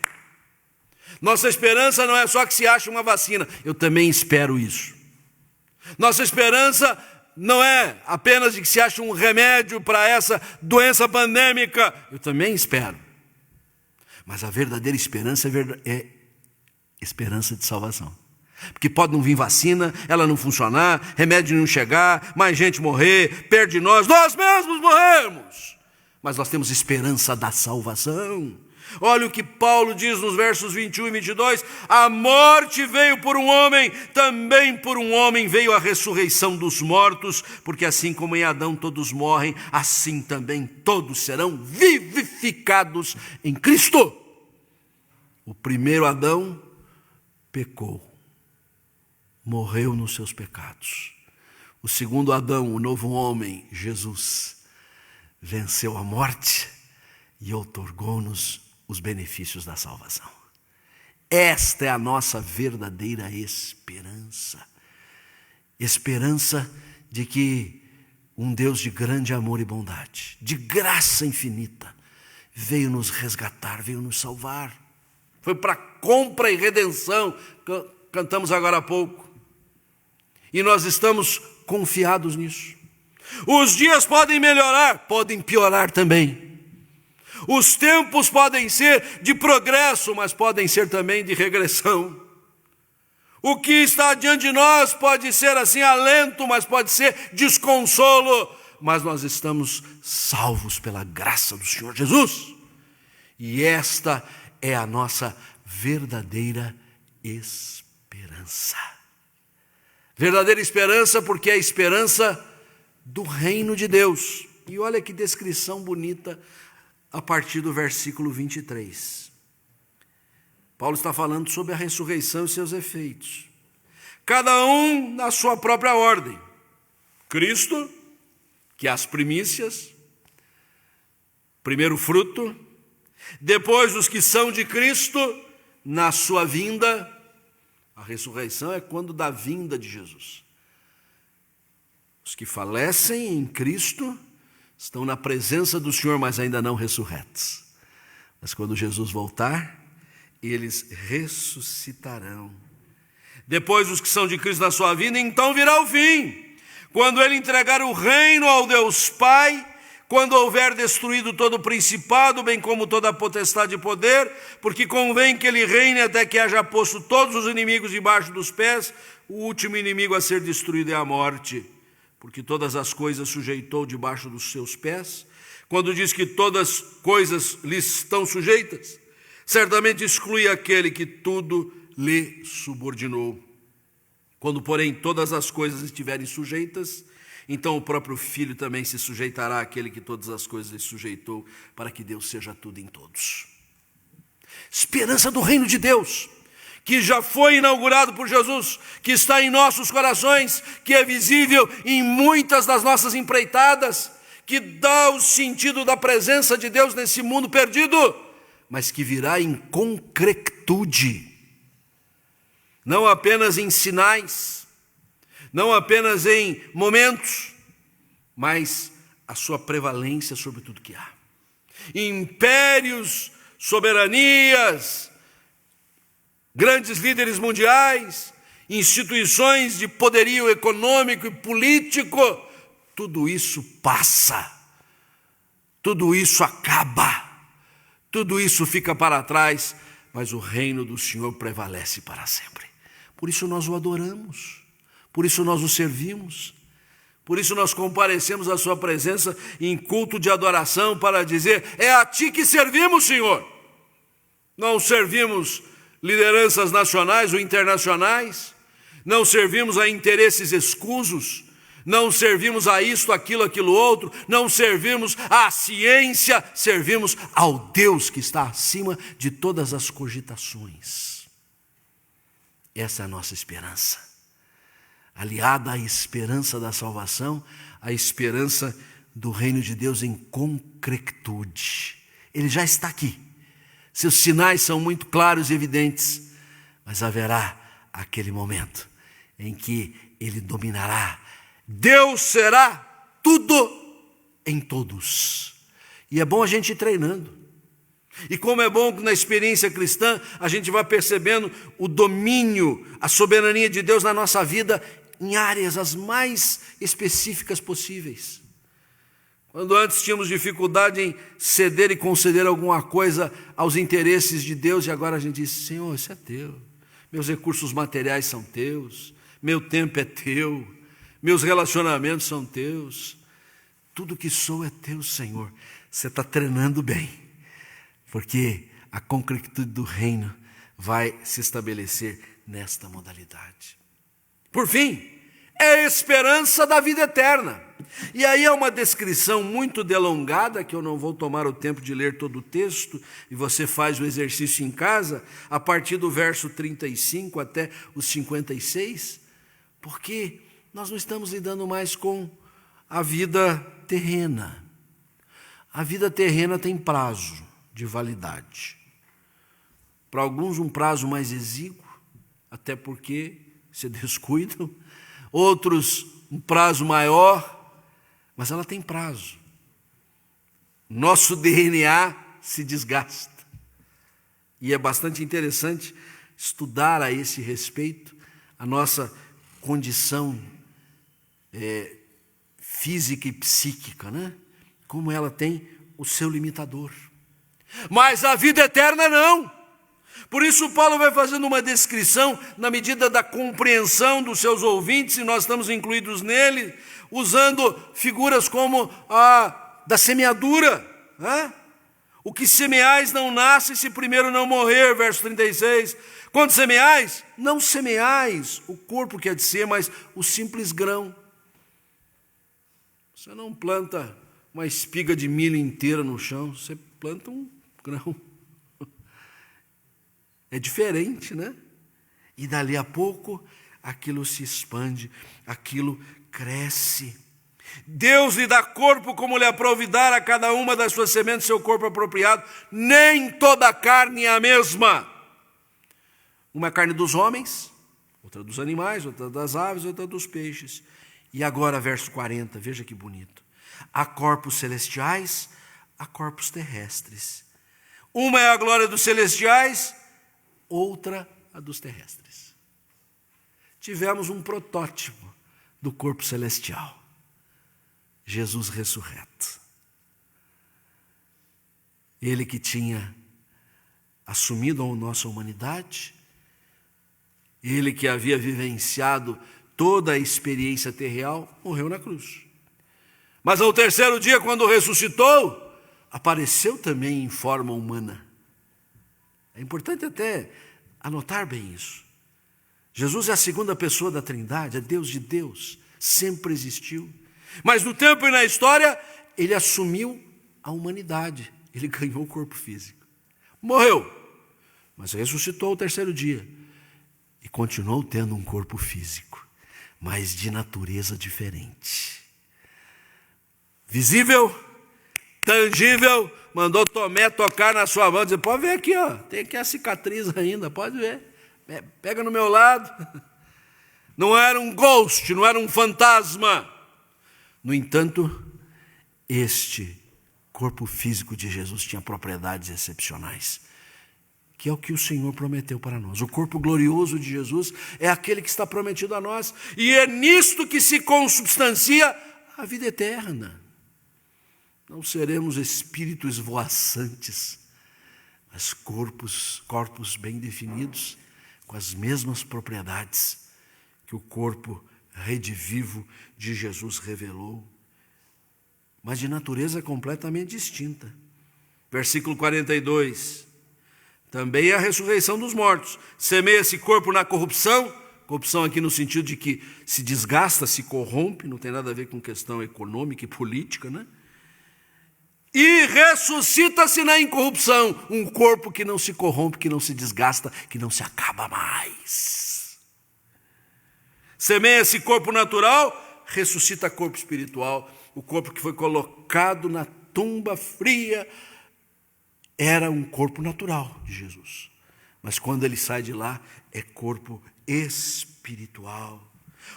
Nossa esperança não é só que se ache uma vacina, eu também espero isso. Nossa esperança não é apenas de que se ache um remédio para essa doença pandêmica, eu também espero. Mas a verdadeira esperança é esperança de salvação. Porque pode não vir vacina, ela não funcionar, remédio não chegar, mais gente morrer, perto de nós mesmos morremos. Mas nós temos esperança da salvação. Olha o que Paulo diz nos versos 21 e 22. A morte veio por um homem, também por um homem veio a ressurreição dos mortos, porque assim como em Adão todos morrem, assim também todos serão vivificados em Cristo. O primeiro Adão pecou, morreu nos seus pecados. O segundo Adão, o novo homem, Jesus, venceu a morte e outorgou-nos os benefícios da salvação. Esta é a nossa verdadeira esperança. Esperança de que um Deus de grande amor e bondade, de graça infinita, veio nos resgatar, veio nos salvar. Foi para compra e redenção, cantamos agora há pouco. E nós estamos confiados nisso. Os dias podem melhorar, podem piorar também. Os tempos podem ser de progresso, mas podem ser também de regressão. O que está diante de nós pode ser assim alento, mas pode ser desconsolo. Mas nós estamos salvos pela graça do Senhor Jesus. E esta é a nossa verdadeira esperança. Verdadeira esperança porque é a esperança do reino de Deus. E olha que descrição bonita a partir do versículo 23. Paulo está falando sobre a ressurreição e seus efeitos. Cada um na sua própria ordem. Cristo, que é as primícias, primeiro fruto. Depois os que são de Cristo, na sua vinda. A ressurreição é quando da vinda de Jesus. Os que falecem em Cristo estão na presença do Senhor, mas ainda não ressurretos. Mas quando Jesus voltar, eles ressuscitarão. Depois os que são de Cristo na sua vida, então virá o fim, quando ele entregar o reino ao Deus Pai, quando houver destruído todo o principado, bem como toda a potestade e poder, porque convém que ele reine até que haja posto todos os inimigos debaixo dos pés. O último inimigo a ser destruído é a morte, porque todas as coisas sujeitou debaixo dos seus pés. Quando diz que todas as coisas lhe estão sujeitas, certamente exclui aquele que tudo lhe subordinou. Quando, porém, todas as coisas estiverem sujeitas, então o próprio Filho também se sujeitará àquele que todas as coisas lhe sujeitou, para que Deus seja tudo em todos. Esperança do reino de Deus, que já foi inaugurado por Jesus, que está em nossos corações, que é visível em muitas das nossas empreitadas, que dá o sentido da presença de Deus nesse mundo perdido, mas que virá em concretude, não apenas em sinais, não apenas em momentos, mas a sua prevalência sobre tudo que há. Impérios, soberanias, grandes líderes mundiais, instituições de poderio econômico e político, tudo isso passa, tudo isso acaba, tudo isso fica para trás, mas o reino do Senhor prevalece para sempre. Por isso nós o adoramos, por isso nós o servimos, por isso nós comparecemos à sua presença em culto de adoração para dizer: é a ti que servimos, Senhor. Não servimos lideranças nacionais ou internacionais, não servimos a interesses escusos, não servimos a isto, aquilo outro, não servimos à ciência, servimos ao Deus que está acima de todas as cogitações. Essa é a nossa esperança, aliada à esperança da salvação, à esperança do reino de Deus em concretude. Ele já está aqui, seus sinais são muito claros e evidentes, mas haverá aquele momento em que ele dominará. Deus será tudo em todos. E é bom a gente ir treinando. E como é bom que na experiência cristã a gente vai percebendo o domínio, a soberania de Deus na nossa vida em áreas as mais específicas possíveis. Quando antes tínhamos dificuldade em ceder e conceder alguma coisa aos interesses de Deus, e agora a gente diz: Senhor, isso é teu, meus recursos materiais são teus, meu tempo é teu, meus relacionamentos são teus, tudo que sou é teu, Senhor. Você está treinando bem, porque a concretude do reino vai se estabelecer nesta modalidade. Por fim, é a esperança da vida eterna. E aí é uma descrição muito delongada, que eu não vou tomar o tempo de ler todo o texto, e você faz o exercício em casa, a partir do verso 35 até os 56, porque nós não estamos lidando mais com a vida terrena. A vida terrena tem prazo de validade. Para alguns um prazo mais exíguo, até porque se descuidam. Outros um prazo maior, mas ela tem prazo. Nosso DNA se desgasta. E é bastante interessante estudar a esse respeito a nossa condição física e psíquica, né? Como ela tem o seu limitador. Mas a vida eterna não. Por isso Paulo vai fazendo uma descrição na medida da compreensão dos seus ouvintes, e nós estamos incluídos nele, usando figuras como a da semeadura, né? O que semeais não nasce se primeiro não morrer, verso 36. Quando semeais, não semeais o corpo que há de ser, mas o simples grão. Você não planta uma espiga de milho inteira no chão, você planta um grão. É diferente, né? E dali a pouco, aquilo se expande, aquilo cresce. Deus lhe dá corpo como lhe aprouvidar a cada uma das suas sementes seu corpo apropriado. Nem toda a carne é a mesma. Uma é a carne dos homens, outra dos animais, outra das aves, outra dos peixes. E agora, verso 40, veja que bonito. Há corpos celestiais, há corpos terrestres. Uma é a glória dos celestiais, outra a dos terrestres. Tivemos um protótipo do corpo celestial, Jesus ressurreto. Ele que tinha assumido a nossa humanidade, ele que havia vivenciado toda a experiência terrenal, morreu na cruz. Mas ao terceiro dia, quando ressuscitou, apareceu também em forma humana. É importante até anotar bem isso. Jesus é a segunda pessoa da Trindade, é Deus de Deus, sempre existiu. Mas no tempo e na história, ele assumiu a humanidade, ele ganhou o corpo físico. Morreu, mas ressuscitou ao terceiro dia e continuou tendo um corpo físico, mas de natureza diferente. Visível, tangível, mandou Tomé tocar na sua mão, dizer, pode ver aqui, ó, tem aqui a cicatriz ainda, pode ver, pega no meu lado. Não era um ghost, não era um fantasma. No entanto, este corpo físico de Jesus tinha propriedades excepcionais, que é o que o Senhor prometeu para nós. O corpo glorioso de Jesus é aquele que está prometido a nós, e é nisto que se consubstancia a vida eterna. Não seremos espíritos voaçantes, mas corpos bem definidos, com as mesmas propriedades que o corpo redivivo de Jesus revelou, mas de natureza completamente distinta. Versículo 42, também é a ressurreição dos mortos. Semeia esse corpo na corrupção, corrupção aqui no sentido de que se desgasta, se corrompe, não tem nada a ver com questão econômica e política, né? E ressuscita-se na incorrupção, um corpo que não se corrompe, que não se desgasta, que não se acaba mais. Semeia esse corpo natural, ressuscita corpo espiritual. O corpo que foi colocado na tumba fria era um corpo natural de Jesus. Mas quando ele sai de lá, é corpo espiritual.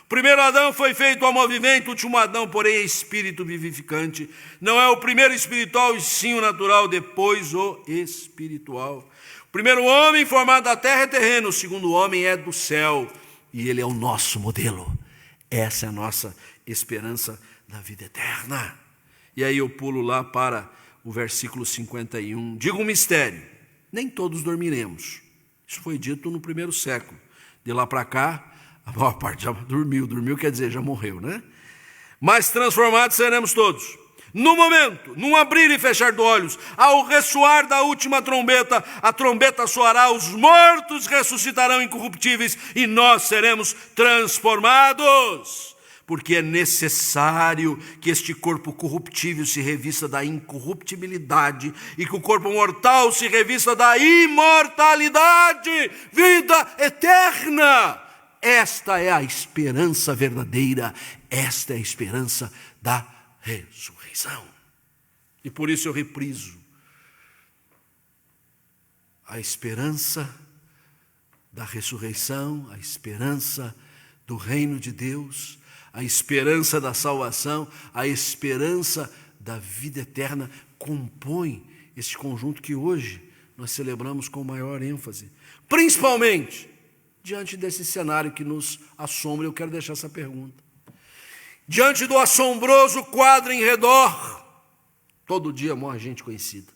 O primeiro Adão foi feito alma vivente, o último Adão, porém, é espírito vivificante. Não é o primeiro espiritual e sim o natural, depois o espiritual. O primeiro homem formado da terra é terreno, o segundo homem é do céu. E ele é o nosso modelo. Essa é a nossa esperança da vida eterna. E aí eu pulo lá para o versículo 51. Digo um mistério, nem todos dormiremos. Isso foi dito no primeiro século. De lá para cá, a maior parte já dormiu quer dizer, já morreu, né? Mas transformados seremos todos. No momento, num abrir e fechar de olhos, ao ressoar da última trombeta, a trombeta soará, os mortos ressuscitarão incorruptíveis e nós seremos transformados. Porque é necessário que este corpo corruptível se revista da incorruptibilidade e que o corpo mortal se revista da imortalidade, vida eterna. Esta é a esperança verdadeira, esta é a esperança da ressurreição. E por isso eu repriso a esperança da ressurreição, a esperança do reino de Deus, a esperança da salvação, a esperança da vida eterna compõe este conjunto que hoje nós celebramos com maior ênfase. Principalmente diante desse cenário que nos assombra, eu quero deixar essa pergunta. Diante do assombroso quadro em redor, todo dia morre gente conhecida.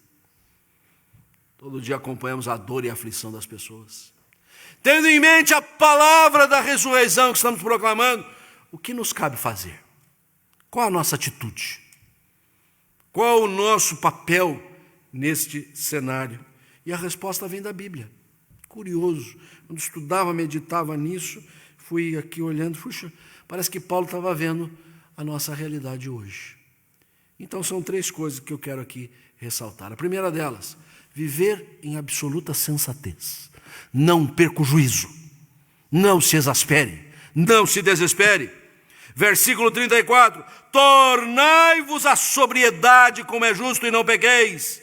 Todo dia acompanhamos a dor e a aflição das pessoas. Tendo em mente a palavra da ressurreição que estamos proclamando, o que nos cabe fazer? Qual a nossa atitude? Qual o nosso papel neste cenário? E a resposta vem da Bíblia. Curioso, quando estudava, meditava nisso, fui aqui olhando, puxa, parece que Paulo estava vendo a nossa realidade hoje. Então são três coisas que eu quero aqui ressaltar. A primeira delas, viver em absoluta sensatez. Não perca o juízo, não se exaspere, não se desespere. Versículo 34, tornai-vos a sobriedade como é justo e não pequeis,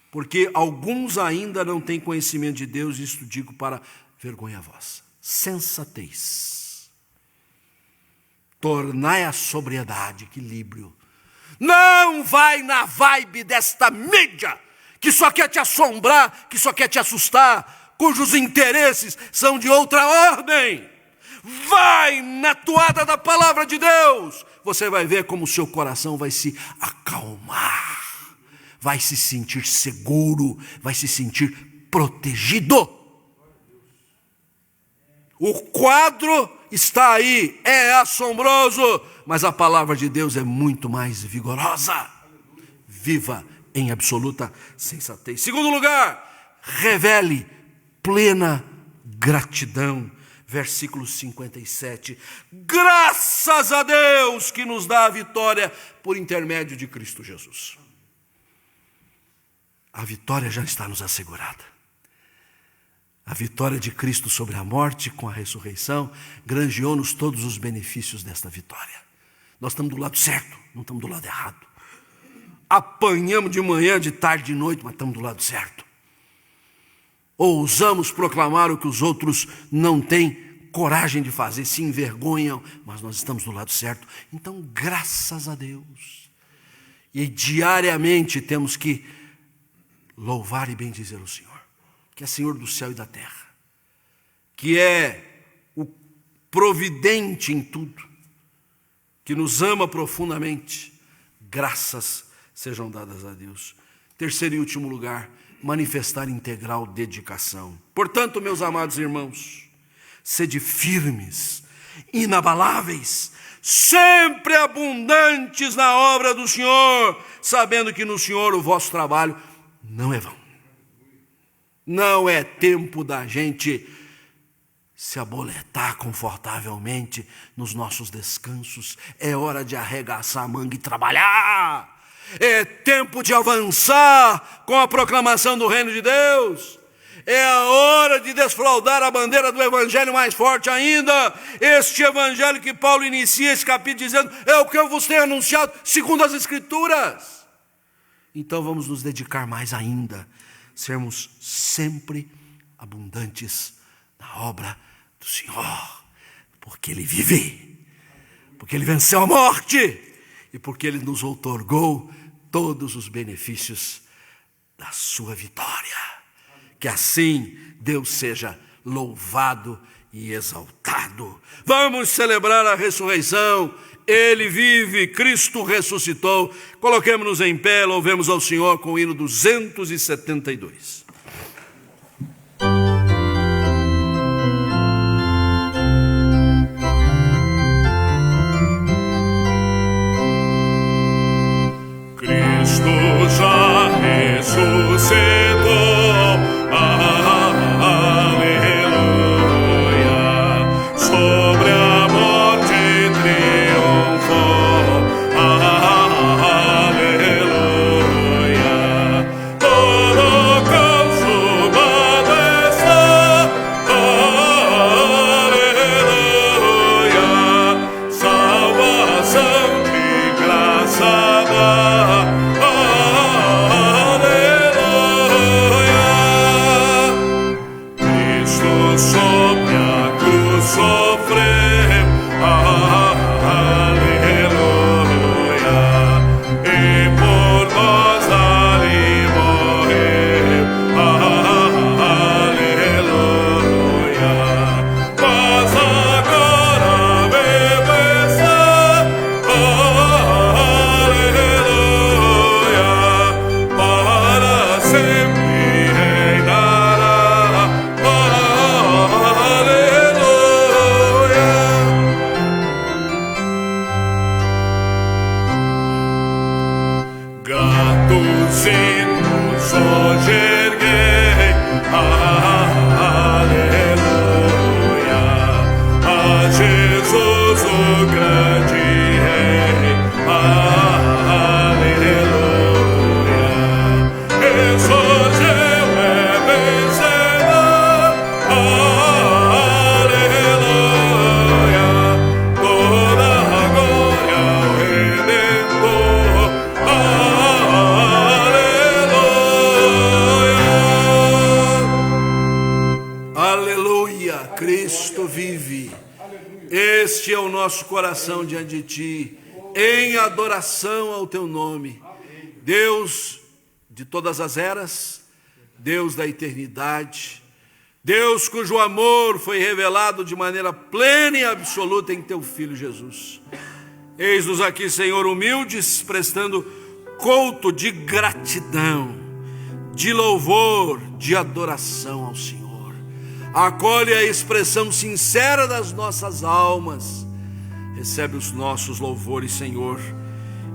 porque alguns ainda não têm conhecimento de Deus, isto digo para vergonha vossa. Sensatez. Tornai a sobriedade, equilíbrio. Não vai na vibe desta mídia, que só quer te assombrar, que só quer te assustar. cujos interesses são de outra ordem. Vai na toada da palavra de Deus. Você vai ver como o seu coração vai se acalmar, vai se sentir seguro, vai se sentir protegido. O quadro está aí, é assombroso, mas a palavra de Deus é muito mais vigorosa. Viva em absoluta sensatez. Segundo lugar, revele plena gratidão. Versículo 57. Graças a Deus que nos dá a vitória por intermédio de Cristo Jesus. A vitória já está nos assegurada. A vitória de Cristo sobre a morte com a ressurreição granjeou-nos todos os benefícios desta vitória. Nós estamos do lado certo, não estamos do lado errado. Apanhamos de manhã, de tarde, de noite, mas estamos do lado certo. Ousamos proclamar o que os outros não têm coragem de fazer, se envergonham, mas nós estamos do lado certo. Então, graças a Deus. E diariamente temos que louvar e bendizer o Senhor, que é Senhor do céu e da terra, que é o providente em tudo, que nos ama profundamente. Graças sejam dadas a Deus. Terceiro e último lugar, manifestar integral dedicação. Portanto, meus amados irmãos, sede firmes, inabaláveis, sempre abundantes na obra do Senhor, sabendo que no Senhor o vosso trabalho não é vão. Não é tempo da gente se aboletar confortavelmente nos nossos descansos. É hora de arregaçar a manga e trabalhar. É tempo de avançar com a proclamação do reino de Deus. É a hora de desfraldar a bandeira do evangelho mais forte ainda. Este evangelho que Paulo inicia esse capítulo dizendo: é o que eu vos tenho anunciado segundo as Escrituras. Então vamos nos dedicar mais ainda, sermos sempre abundantes na obra do Senhor, porque Ele vive, porque Ele venceu a morte e porque Ele nos outorgou todos os benefícios da sua vitória. Que assim Deus seja louvado e exaltado. Vamos celebrar a ressurreição. Ele vive, Cristo ressuscitou. Coloquemos-nos em pé, louvemos ao Senhor com o hino 272. Cristo já ressuscitou. Nosso coração diante de Ti, em adoração ao Teu nome, Deus de todas as eras, Deus da eternidade, Deus cujo amor foi revelado de maneira plena e absoluta em teu Filho Jesus. Eis-nos aqui, Senhor, humildes, prestando culto de gratidão, de louvor, de adoração ao Senhor. Acolhe a expressão sincera das nossas almas. Recebe os nossos louvores, Senhor,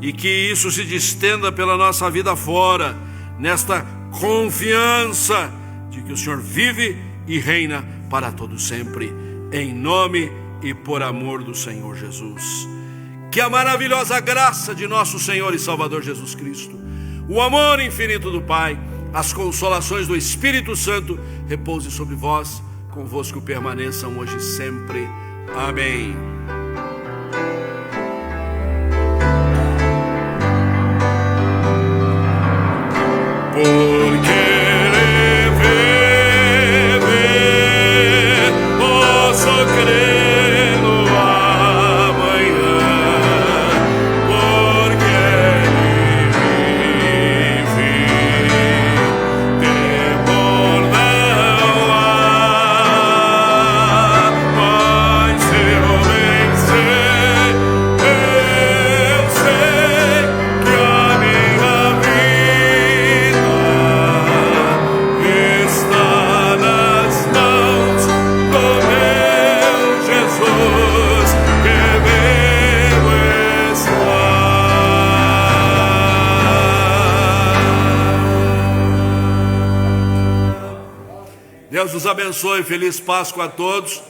e que isso se distenda pela nossa vida fora, nesta confiança de que o Senhor vive e reina para todo sempre, em nome e por amor do Senhor Jesus. Que a maravilhosa graça de nosso Senhor e Salvador Jesus Cristo, o amor infinito do Pai, as consolações do Espírito Santo repouse sobre vós, convosco permaneçam hoje e sempre. Amém. Porque Deus nos abençoe, feliz Páscoa a todos.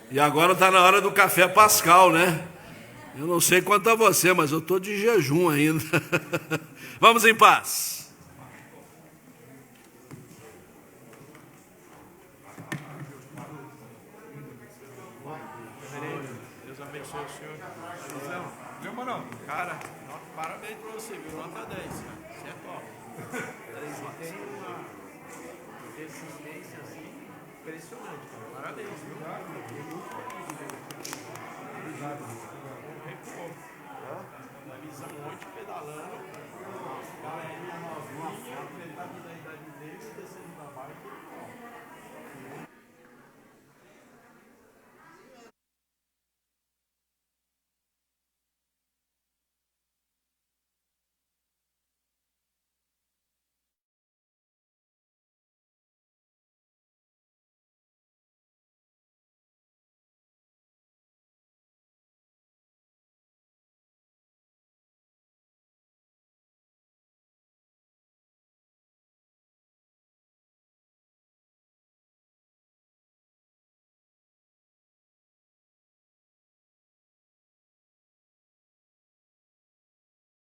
E agora está na hora do café pascal, né? Eu não sei quanto a você, mas eu estou de jejum ainda. Vamos em paz. Deus abençoe o senhor. Viu, mano? Cara, parabéns para você, viu? Nota 10. Você é top. Tem uma resistência assim impressionante, cara. Parabéns, viu? Obrigado. Avisa um monte pedalando. Galerinha novinha, metade da idade dele, descendo.